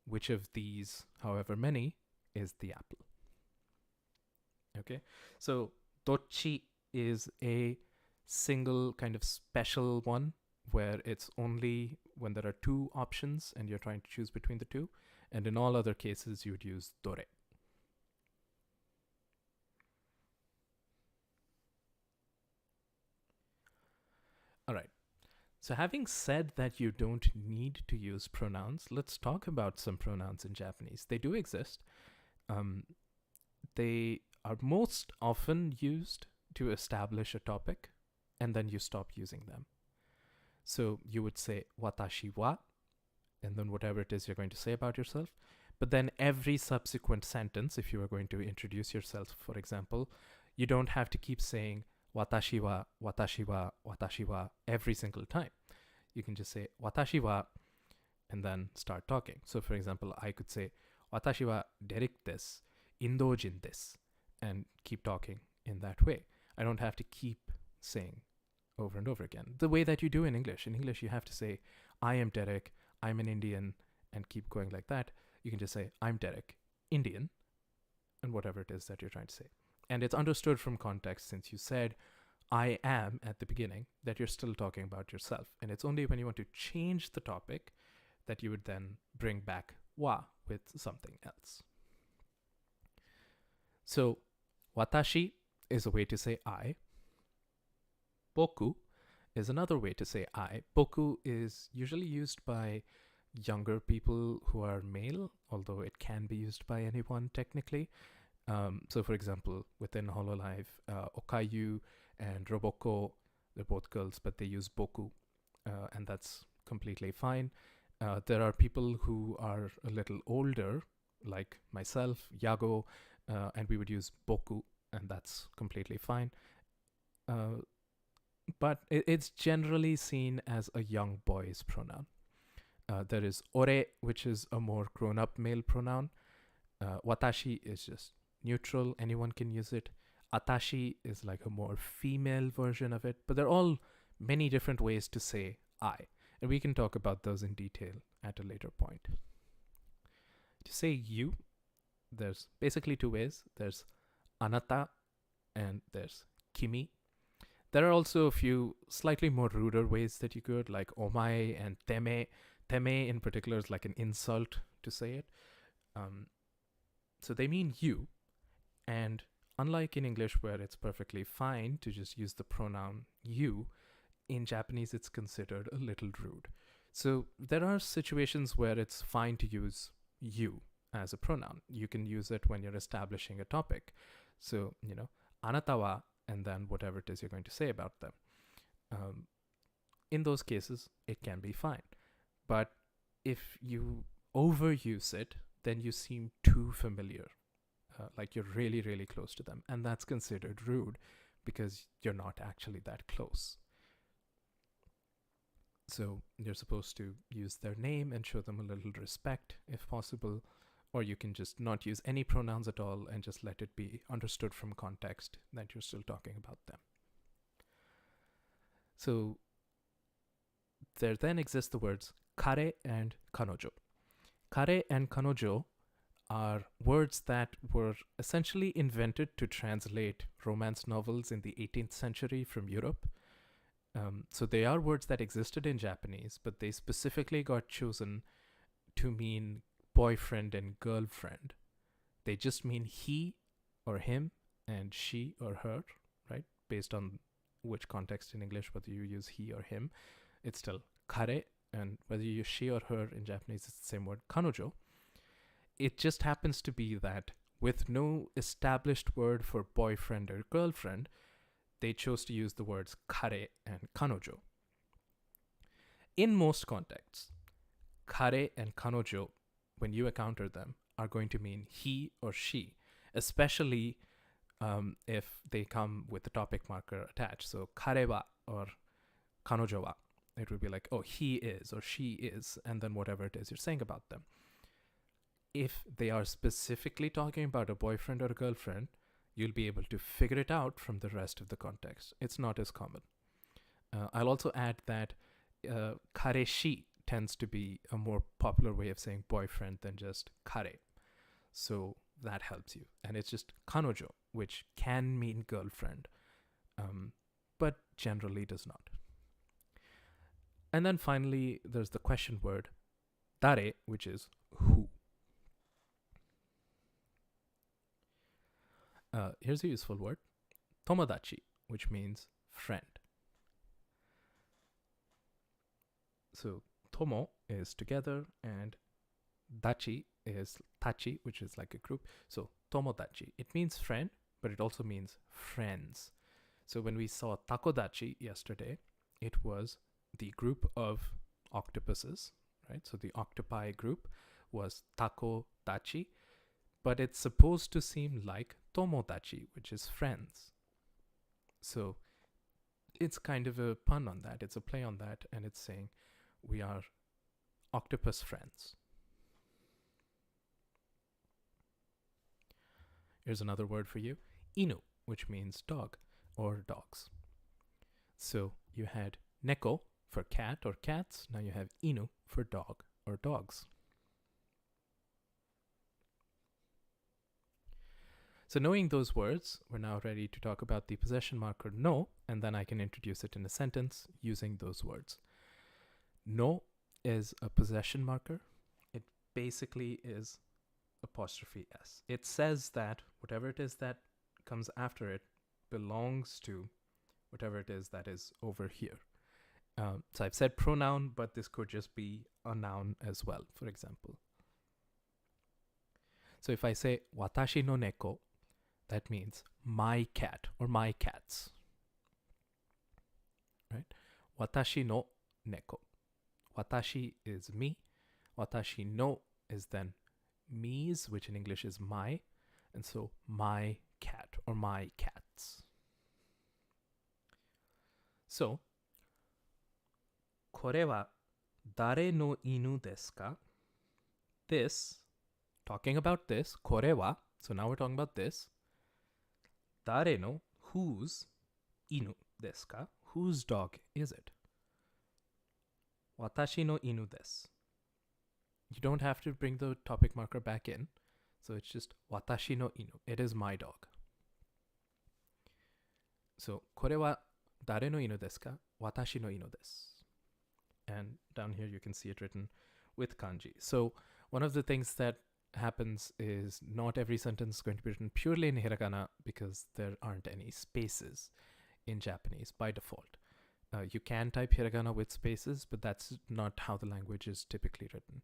Which of these, however many, is the apple? Okay, so dochi is a single kind of special one where it's only when there are 2 options and you're trying to choose between the 2, and in all other cases you would use dore. All right. So having said that you don't need to use pronouns, let's talk about some pronouns in Japanese. They do exist. They are most often used to establish a topic, and then you stop using them. So you would say watashi wa, and then whatever it is you're going to say about yourself. But then every subsequent sentence, if you are going to introduce yourself, for example, you don't have to keep saying watashi wa, watashi wa, watashi wa every single time. You can just say watashi wa and then start talking. So for example, I could say watashi wa Derek desu, Indojin desu, and keep talking in that way. I don't have to keep saying over and over again. The way that you do in English. In English, you have to say, I am Derek, I'm an Indian, and keep going like that. You can just say, I'm Derek, Indian, and whatever it is that you're trying to say. And it's understood from context, since you said, I am at the beginning, that you're still talking about yourself. And it's only when you want to change the topic that you would then bring back wa with something else. So, watashi is a way to say I. Boku is another way to say I. Boku is usually used by younger people who are male, although it can be used by anyone technically. So for example, within Hololive, Okayu and Roboko, they're both girls, but they use boku, and that's completely fine. There are people who are a little older, like myself, Yago, and we would use boku, and that's completely fine. But it's generally seen as a young boy's pronoun. There is ore, which is a more grown-up male pronoun. Watashi is just neutral, anyone can use it. Atashi is like a more female version of it, but they're all many different ways to say I, and we can talk about those in detail at a later point. To say you, there's basically 2 ways. There's anata and there's kimi. There are also a few slightly more ruder ways that you could, like omae and teme. Teme in particular is like an insult to say it. So they mean you, and unlike in English where it's perfectly fine to just use the pronoun you, in Japanese it's considered a little rude. So there are situations where it's fine to use you as a pronoun. You can use it when you're establishing a topic. So, anata wa, and then whatever it is you're going to say about them. In those cases, it can be fine. But if you overuse it, then you seem too familiar, like you're really, really close to them. And that's considered rude because you're not actually that close. So you're supposed to use their name and show them a little respect if possible, or you can just not use any pronouns at all and just let it be understood from context that you're still talking about them. So there then exist the words kare and kanojo. Kare and kanojo are words that were essentially invented to translate romance novels in the 18th century from Europe. So they are words that existed in Japanese, but they specifically got chosen to mean boyfriend and girlfriend. They just mean he or him and she or her, right? Based on which context in English, whether you use he or him, it's still kare, and whether you use she or her in Japanese, it's the same word, kanojo. It just happens to be that with no established word for boyfriend or girlfriend, they chose to use the words kare and kanojo. In most contexts, kare and kanojo, when you encounter them, are going to mean he or she, especially if they come with the topic marker attached. So kare wa or kanojo wa, it would be like, oh, he is or she is, and then whatever it is you're saying about them. If they are specifically talking about a boyfriend or a girlfriend, you'll be able to figure it out from the rest of the context. It's not as common. I'll also add that kareshi tends to be a more popular way of saying boyfriend than just kare. So that helps you. And it's just kanojo, which can mean girlfriend, but generally does not. And then finally, there's the question word, dare, which is who. Here's a useful word, tomodachi, which means friend. So tomo is together and dachi is tachi, which is like a group. So tomodachi, it means friend, but it also means friends. So when we saw takodachi yesterday, it was the group of octopuses, right? So the octopi group was takodachi, but it's supposed to seem like tomodachi, which is friends. So it's kind of a pun on that. It's a play on that, and it's saying we are octopus friends. Here's another word for you, inu, which means dog or dogs. So you had neko for cat or cats. Now you have inu for dog or dogs. So knowing those words, we're now ready to talk about the possession marker no, and then I can introduce it in a sentence using those words. No is a possession marker. It basically is apostrophe S. It says that whatever it is that comes after it belongs to whatever it is that is over here. So I've said pronoun, but this could just be a noun as well, for example. So if I say watashi no neko, that means my cat or my cats. Right? Watashi no neko. Watashi is me. Watashi no is then me's, which in English is my. And so my cat or my cats. So, これは誰の犬ですか? This, talking about this, これは, so now we're talking about this. 誰の, whose, 犬ですか? Whose dog is it? 私の犬です. You don't have to bring the topic marker back in. So it's just 私の犬. It is my dog. So, これは誰の犬ですか? 私の犬です. And down here you can see it written with kanji. So one of the things that happens is not every sentence is going to be written purely in hiragana because there aren't any spaces in Japanese by default. You can type hiragana with spaces, but that's not how the language is typically written.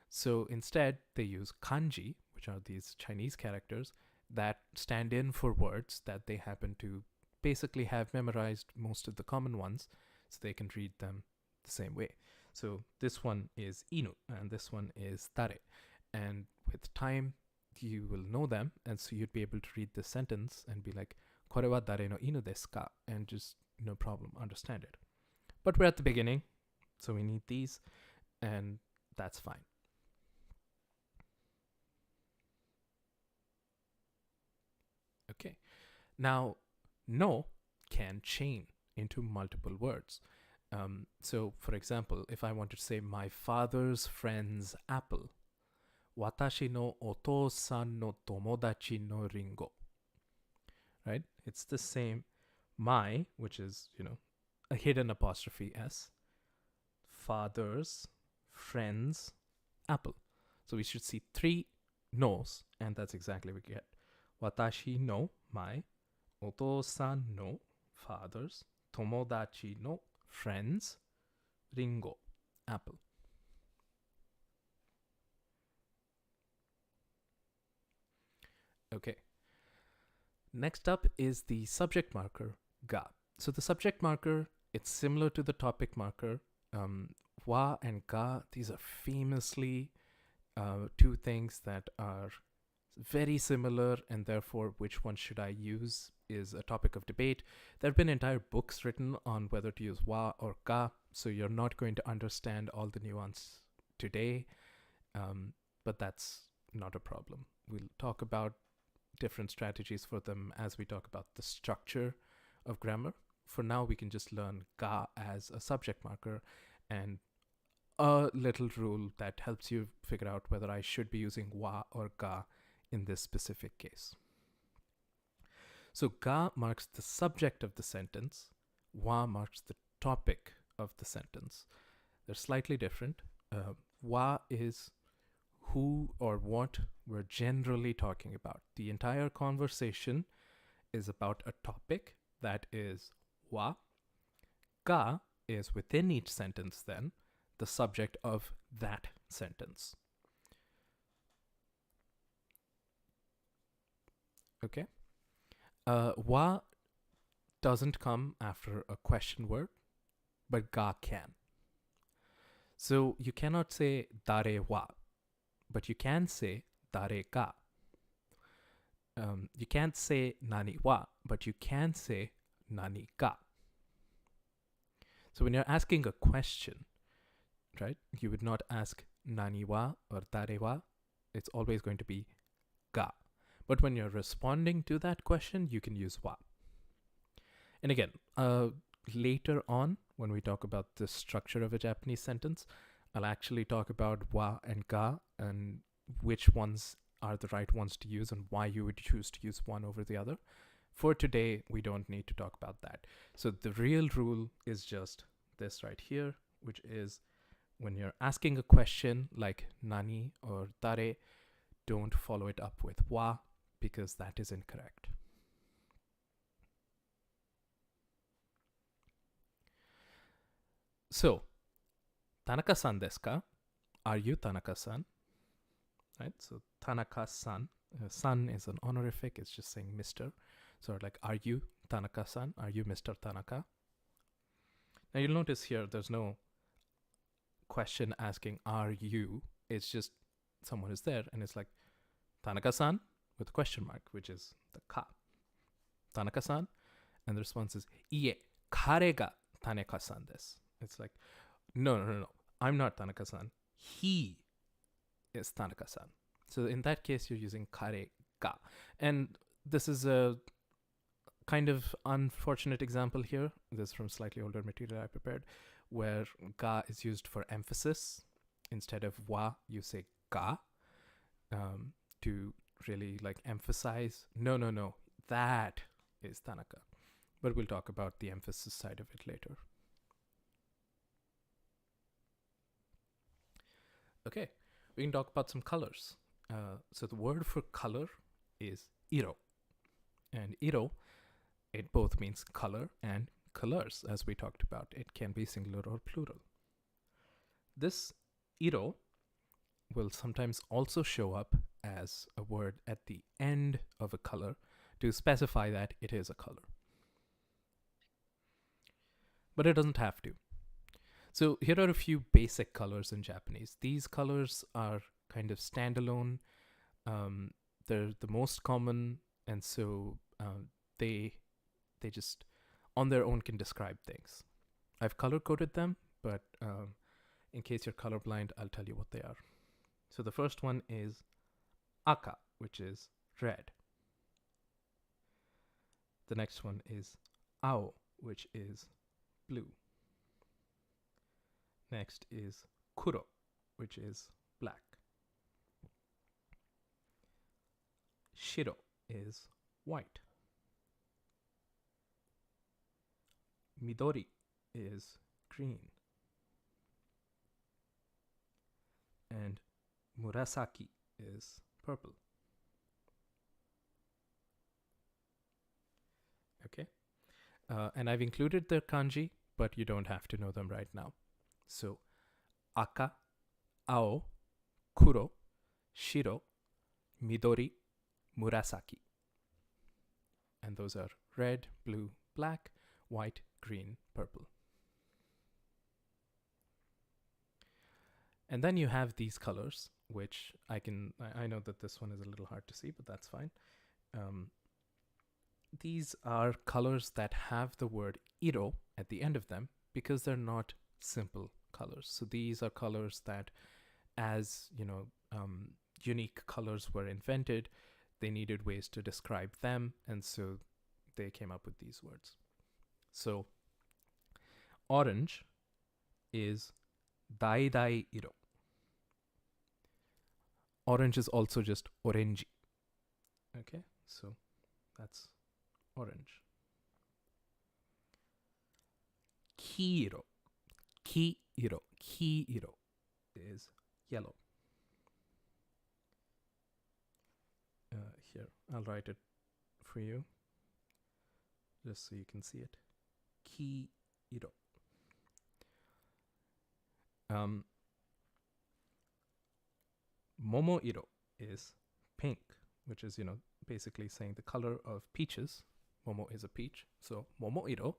So instead, they use kanji, which are these Chinese characters that stand in for words that they happen to basically have memorized most of the common ones, so they can read them the same way. So this one is inu, and this one is tare. And with time, you will know them, and so you'd be able to read this sentence and be like, これは誰の犬ですか? And just, no problem, understand it. But we're at the beginning, so we need these, and that's fine. Okay. Now, no can chain into multiple words. So, for example, if I want to say my father's friend's apple, 私のお父さんの友達のリンゴ. Right? It's the same. My, which is, a hidden apostrophe S. Father's friend's apple. So we should see 3 no's, and that's exactly what we get. 私の my, お父さんの father's, 友達の friends, リンゴ apple. Okay. Next up is the subject marker, ga. So the subject marker, it's similar to the topic marker. Wa and ga, these are famously two things that are very similar, and therefore which one should I use is a topic of debate. There have been entire books written on whether to use wa or ga, so you're not going to understand all the nuance today, but that's not a problem. We'll talk about different strategies for them as we talk about the structure of grammar. For now, we can just learn ga as a subject marker and a little rule that helps you figure out whether I should be using wa or ga in this specific case. So ga marks the subject of the sentence, wa marks the topic of the sentence. They're slightly different. Wa is who or what we're generally talking about. The entire conversation is about a topic, that is wa. Ga is within each sentence then the subject of that sentence. Okay. Wa doesn't come after a question word, but ga can. So you cannot say dare wa, but you can say dare ga. You can't say nani wa, but you can say nani ga. So when you're asking a question, right, you would not ask nani wa or dare wa. It's always going to be ga. But when you're responding to that question, you can use wa. And again, later on, when we talk about the structure of a Japanese sentence, I'll actually talk about wa and ga and which ones are the right ones to use and why you would choose to use one over the other. For today, we don't need to talk about that. So the real rule is just this right here, which is when you're asking a question like nani or dare, don't follow it up with wa, because that is incorrect. So, Tanaka-san desu ka? Are you Tanaka-san? Right? So, Tanaka-san. San is an honorific. It's just saying Mr. So, like, are you Tanaka-san? Are you Mr. Tanaka? Now, you'll notice here there's no question asking, are you? It's just someone is there, and it's like, Tanaka-san? With a question mark, which is the ka. Tanaka-san? And the response is, Ie, kare ga Tanaka-san desu. It's like, no. I'm not Tanaka-san. He is Tanaka-san. So in that case, you're using kare ga. And this is a kind of unfortunate example here. This is from slightly older material I prepared, where ga is used for emphasis. Instead of wa, you say ga to really like emphasize. No. That is Tanaka. But we'll talk about the emphasis side of it later. Okay, we can talk about some colors. So the word for color is iro. And iro, it both means color and colors, as we talked about. It can be singular or plural. This iro will sometimes also show up as a word at the end of a color to specify that it is a color. But it doesn't have to. So here are a few basic colors in Japanese. These colors are kind of standalone. They're the most common, and so they just on their own can describe things. I've color-coded them, but in case you're colorblind, I'll tell you what they are. So the first one is aka, which is red. The next one is ao, which is blue. Next is kuro, which is black. Shiro is white. Midori is green. And murasaki is purple. Okay. And I've included the kanji, but you don't have to know them right now. So, aka, ao, kuro, shiro, midori, murasaki. And those are red, blue, black, white, green, purple. And then you have these colors, which I know that this one is a little hard to see, but that's fine. These are colors that have the word iro at the end of them because they're not simple colors. So these are colors that, as unique colors were invented, they needed ways to describe them, and so they came up with these words. So orange is daidai iro. Orange is also just orange. Okay, so that's orange. Kiiro. Kiiro. Kiiro is yellow. Here, I'll write it for you, just so you can see it. Kiiro. Momoiro is pink, which is, basically saying the color of peaches. Momo is a peach, so momoiro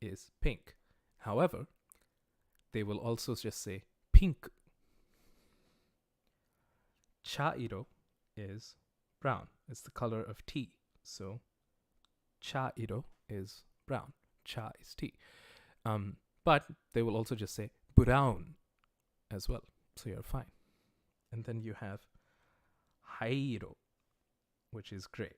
is pink. However, they will also just say pink. Chairo is brown. It's the color of tea. So chairo is brown. Cha is tea. But they will also just say brown as well. So you're fine. And then you have hairo, which is gray.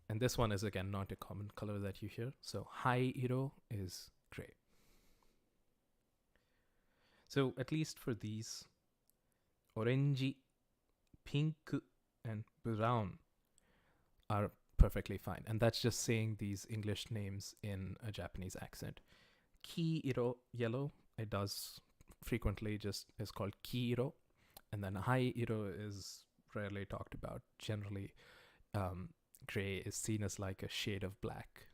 And this one is, again, not a common color that you hear. So hairo is gray. So at least for these, orangey, pink, and brown are perfectly fine. And that's just saying these English names in a Japanese accent. Kiiro, yellow, it does frequently just is called kiiro. And then hairo is rarely talked about. Generally, gray is seen as like a shade of black.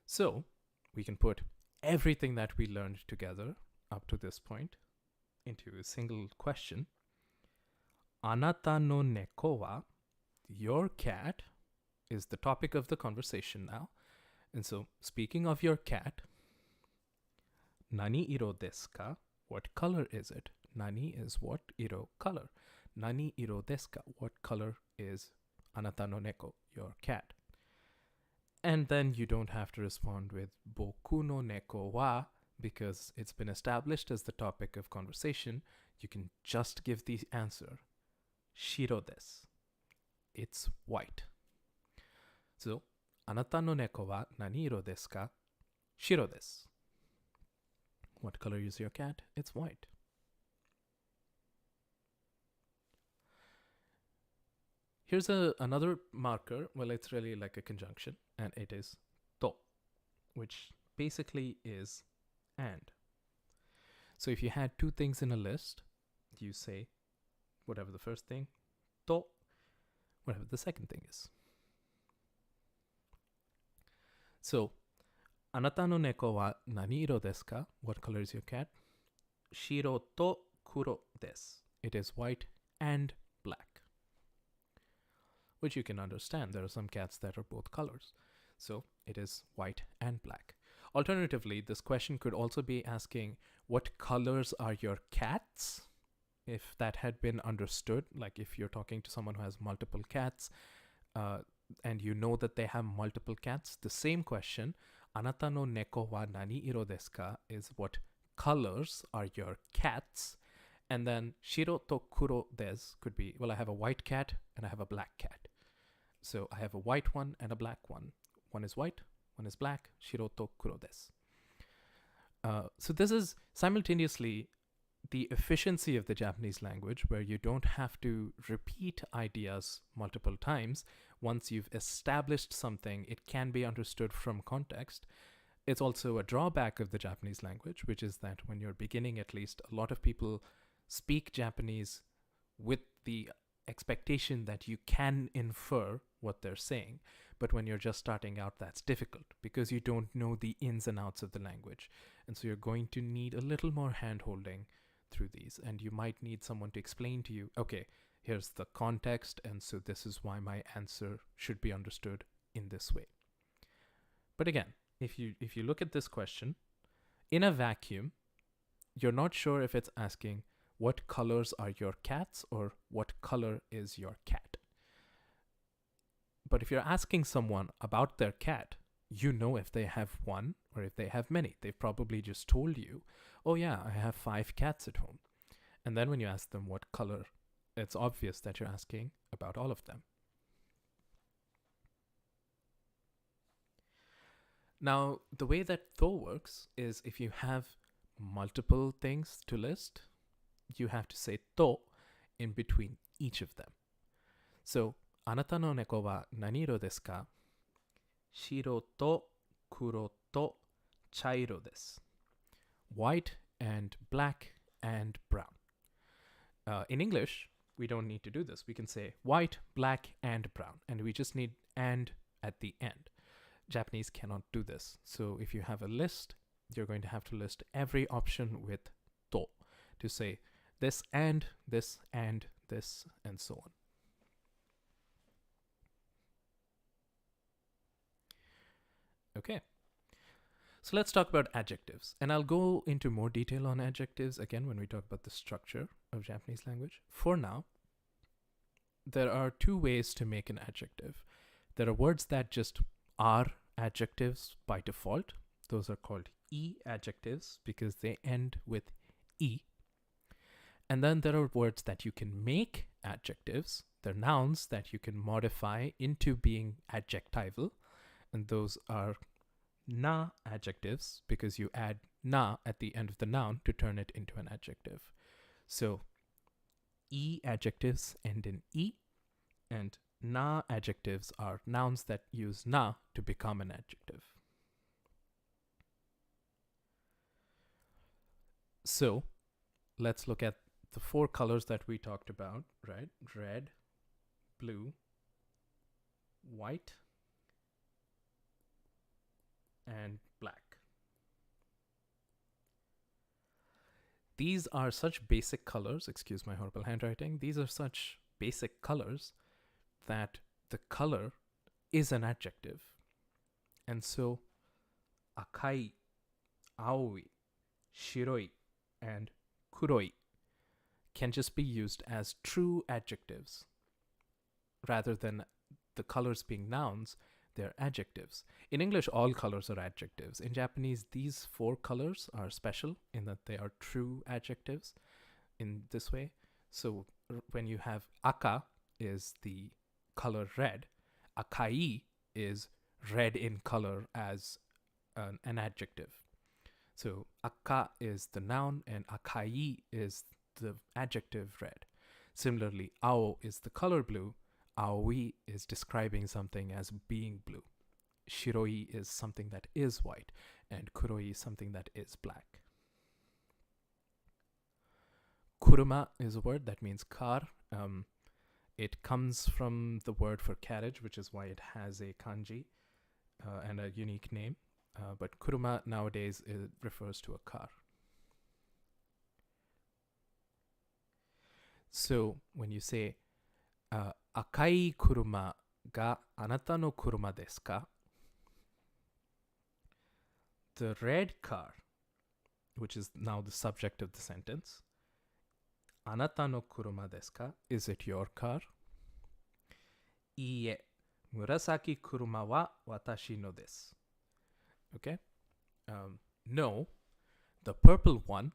So we can put everything that we learned together up to this point into a single question. Anata no neko wa, your cat, is the topic of the conversation now. And so, speaking of your cat, nani iro desu ka? What color is it? Nani is what, iro, color. Nani iro desu ka? What color is anata no neko, your cat? And then you don't have to respond with boku no neko wa, because it's been established as the topic of conversation. You can just give the answer. Shiro desu. It's white. So, anata no neko wa nani iro desu ka? Shiro desu. What color is your cat? It's white. Here's another marker. Well, it's really like a conjunction, and it is to, which basically is and. So if you had two things in a list, you say whatever the first thing, to, whatever the second thing is. So, anata no neko wa nani iro desu ka? What color is your cat? Shiro to kuro desu. It is white and black. Which you can understand. There are some cats that are both colors. So, it is white and black. Alternatively, this question could also be asking, what colors are your cats? If that had been understood, like if you're talking to someone who has multiple cats, and you know that they have multiple cats, the same question, anata no neko wa nani iro desu ka, is what colors are your cats? And then shiro to kuro desu could be, well, I have a white cat and I have a black cat. So I have a white one and a black one. One is white, one is black. Shiro to kuro desu. So this is simultaneously the efficiency of the Japanese language, where you don't have to repeat ideas multiple times. Once you've established something, it can be understood from context. It's also a drawback of the Japanese language, which is that when you're beginning, at least, a lot of people speak Japanese with the expectation that you can infer what they're saying. But when you're just starting out, that's difficult because you don't know the ins and outs of the language. And so you're going to need a little more hand holding through these. And you might need someone to explain to you, okay, here's the context, and so this is why my answer should be understood in this way. But again, if you look at this question, in a vacuum, you're not sure if it's asking what colors are your cats or what color is your cat. But if you're asking someone about their cat, you know if they have one or if they have many. They've probably just told you, oh yeah, I have 5 cats at home. And then when you ask them what color, it's obvious that you're asking about all of them. Now, the way that tho works is if you have multiple things to list, you have to say to in between each of them. So, あなたの猫は何色ですか? 白と黒と茶色です. White and black and brown. In English, we don't need to do this. We can say white, black, and brown. And we just need and at the end. Japanese cannot do this. So if you have a list, you're going to have to list every option with to say this and this and this and so on. Okay. So let's talk about adjectives. And I'll go into more detail on adjectives again when we talk about the structure of Japanese language. For now, there are 2 ways to make an adjective. There are words that just are adjectives by default. Those are called e-adjectives because they end with e. And then there are words that you can make adjectives. They're nouns that you can modify into being adjectival. And those are na adjectives because you add na at the end of the noun to turn it into an adjective. So e adjectives end in e, and na adjectives are nouns that use na to become an adjective. So let's look at the 4 colors that we talked about, right? Red, blue, white, and black. These are such basic colors, excuse my horrible handwriting, these are such basic colors that the color is an adjective. And so akai, aoi, shiroi, and kuroi can just be used as true adjectives. Rather than the colors being nouns, they're adjectives. In English, all colors are adjectives. In Japanese, these 4 colors are special in that they are true adjectives in this way. So when you have aka is the color red, akai is red in color as an adjective. So aka is the noun and akai is the adjective red. Similarly, ao is the color blue. Aoi is describing something as being blue. Shiroi is something that is white. And kuroi is something that is black. Kuruma is a word that means car. It comes from the word for carriage, which is why it has a kanji and a unique name. But kuruma nowadays refers to a car. So when you say, 赤い車があなたの車ですか? The red car, which is now the subject of the sentence, あなたの車ですか? Is it your car? いいえ、紫車は私のです. Okay? No, the purple one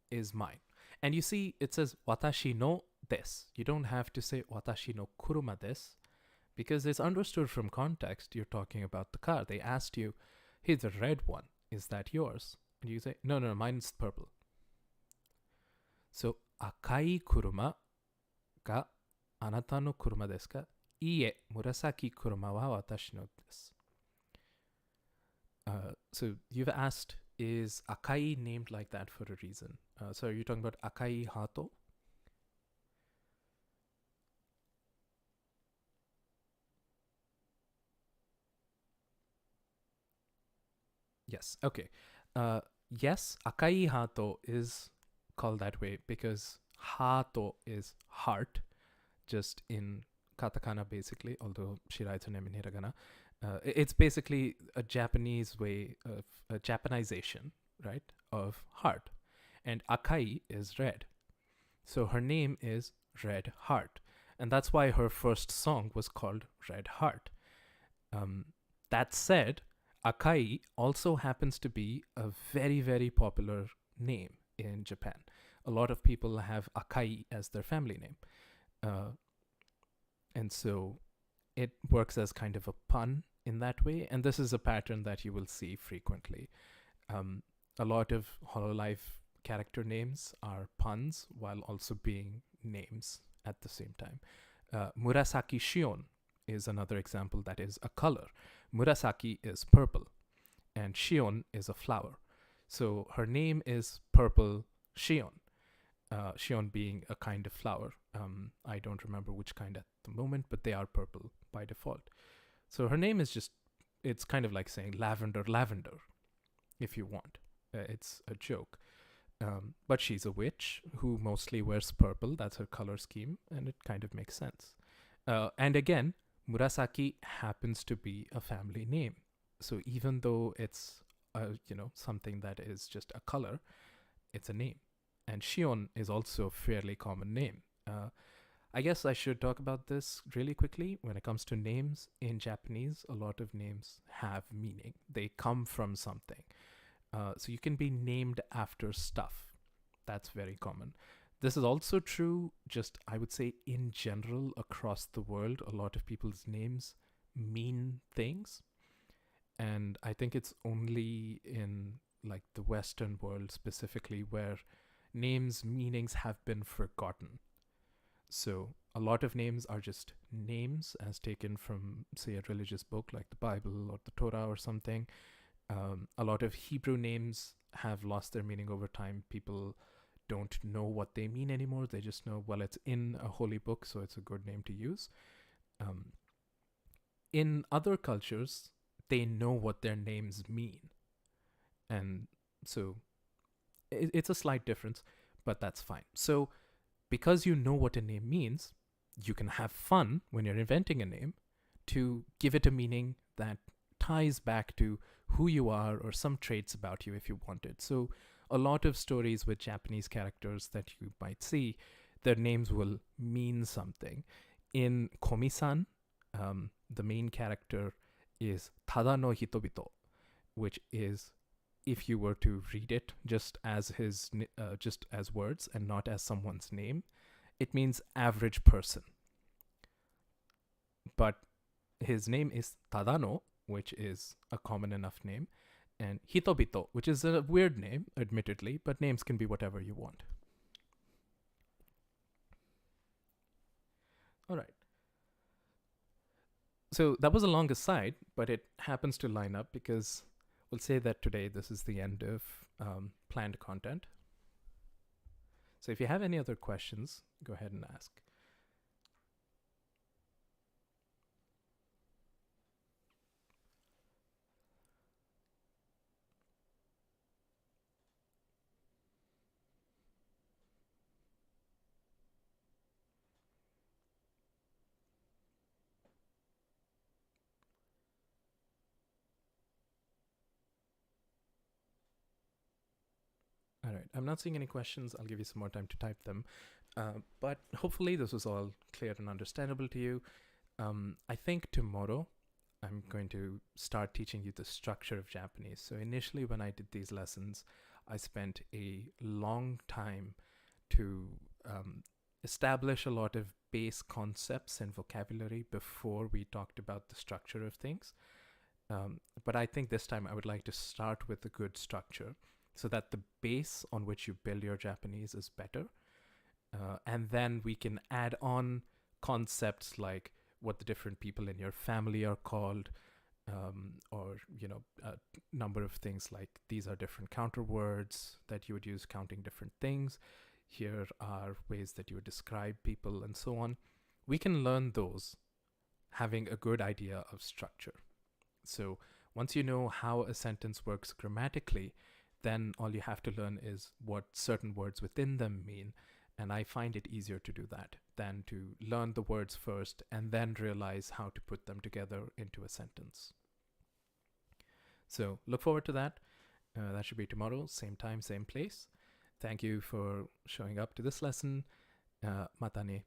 is mine. And you see, it says watashi no desu. You don't have to say watashi no kuruma desu because it's understood from context you're talking about the car. They asked you, hey, the red one, is that yours? And you say, no, mine's purple. So, akai kuruma ga anata no kuruma desu ka? Iie, murasaki kuruma wa watashi no desu. So you've asked, is Akai named like that for a reason? So are you talking about Akai Hato? Yes. Okay. Yes, akai hato is called that way because hato is heart, just in katakana basically, although she writes her name in hiragana. It's basically a Japanese way of a Japanization, right, of heart. And akai is red. So her name is Red Heart. And that's why her first song was called Red Heart. Um, that said, Akai also happens to be a very, very popular name in Japan. A lot of people have Akai as their family name. Uh, and so it works as kind of a pun in that way. And this is a pattern that you will see frequently. Um, a lot of Hololive character names are puns while also being names at the same time. Murasaki Shion is another example that is a color. Murasaki is purple, and Shion is a flower. So her name is Purple Shion, Shion being a kind of flower. I don't remember which kind at the moment, but they are purple by default. So her name is just, it's kind of like saying lavender, lavender, if you want. It's a joke. But she's a witch who mostly wears purple. That's her color scheme, and it kind of makes sense. And again, Murasaki happens to be a family name. So even though it's something that is just a color, it's a name. And Shion is also a fairly common name. I guess I should talk about this really quickly. When it comes to names in Japanese, a lot of names have meaning. They come from something. So you can be named after stuff. That's very common. This is also true, just I would say in general, across the world, a lot of people's names mean things. And I think it's only in like the Western world specifically where names' meanings have been forgotten. So a lot of names are just names as taken from, say, a religious book like the Bible or the Torah or something. A lot of Hebrew names have lost their meaning over time. People don't know what they mean anymore. They just know, well, it's in a holy book, so it's a good name to use. In other cultures, they know what their names mean. And so it's a slight difference, but that's fine. So because you know what a name means, you can have fun when you're inventing a name to give it a meaning that ties back to who you are or some traits about you if you wanted. So a lot of stories with Japanese characters that you might see, their names will mean something. In Komi-san, the main character is Tada no Hitobito, which is, if you were to read it just as just as words and not as someone's name, it means average person. But his name is Tadano, which is a common enough name, and Hitobito, which is a weird name, admittedly, but names can be whatever you want. All right. So that was a long aside, but it happens to line up because we'll say that today this is the end of planned content. So if you have any other questions, go ahead and ask. All right, I'm not seeing any questions. I'll give you some more time to type them. But hopefully this was all clear and understandable to you. I think tomorrow I'm going to start teaching you the structure of Japanese. So initially when I did these lessons, I spent a long time to establish a lot of base concepts and vocabulary before we talked about the structure of things. But I think this time I would like to start with a good structure so that the base on which you build your Japanese is better. And then we can add on concepts like what the different people in your family are called, or, a number of things like these are different counter words that you would use counting different things. Here are ways that you would describe people and so on. We can learn those having a good idea of structure. So Once you know how a sentence works grammatically, then all you have to learn is what certain words within them mean. And I find it easier to do that than to learn the words first and then realize how to put them together into a sentence. So look forward to that. That should be tomorrow, same time, same place. Thank you for showing up to this lesson. Matane.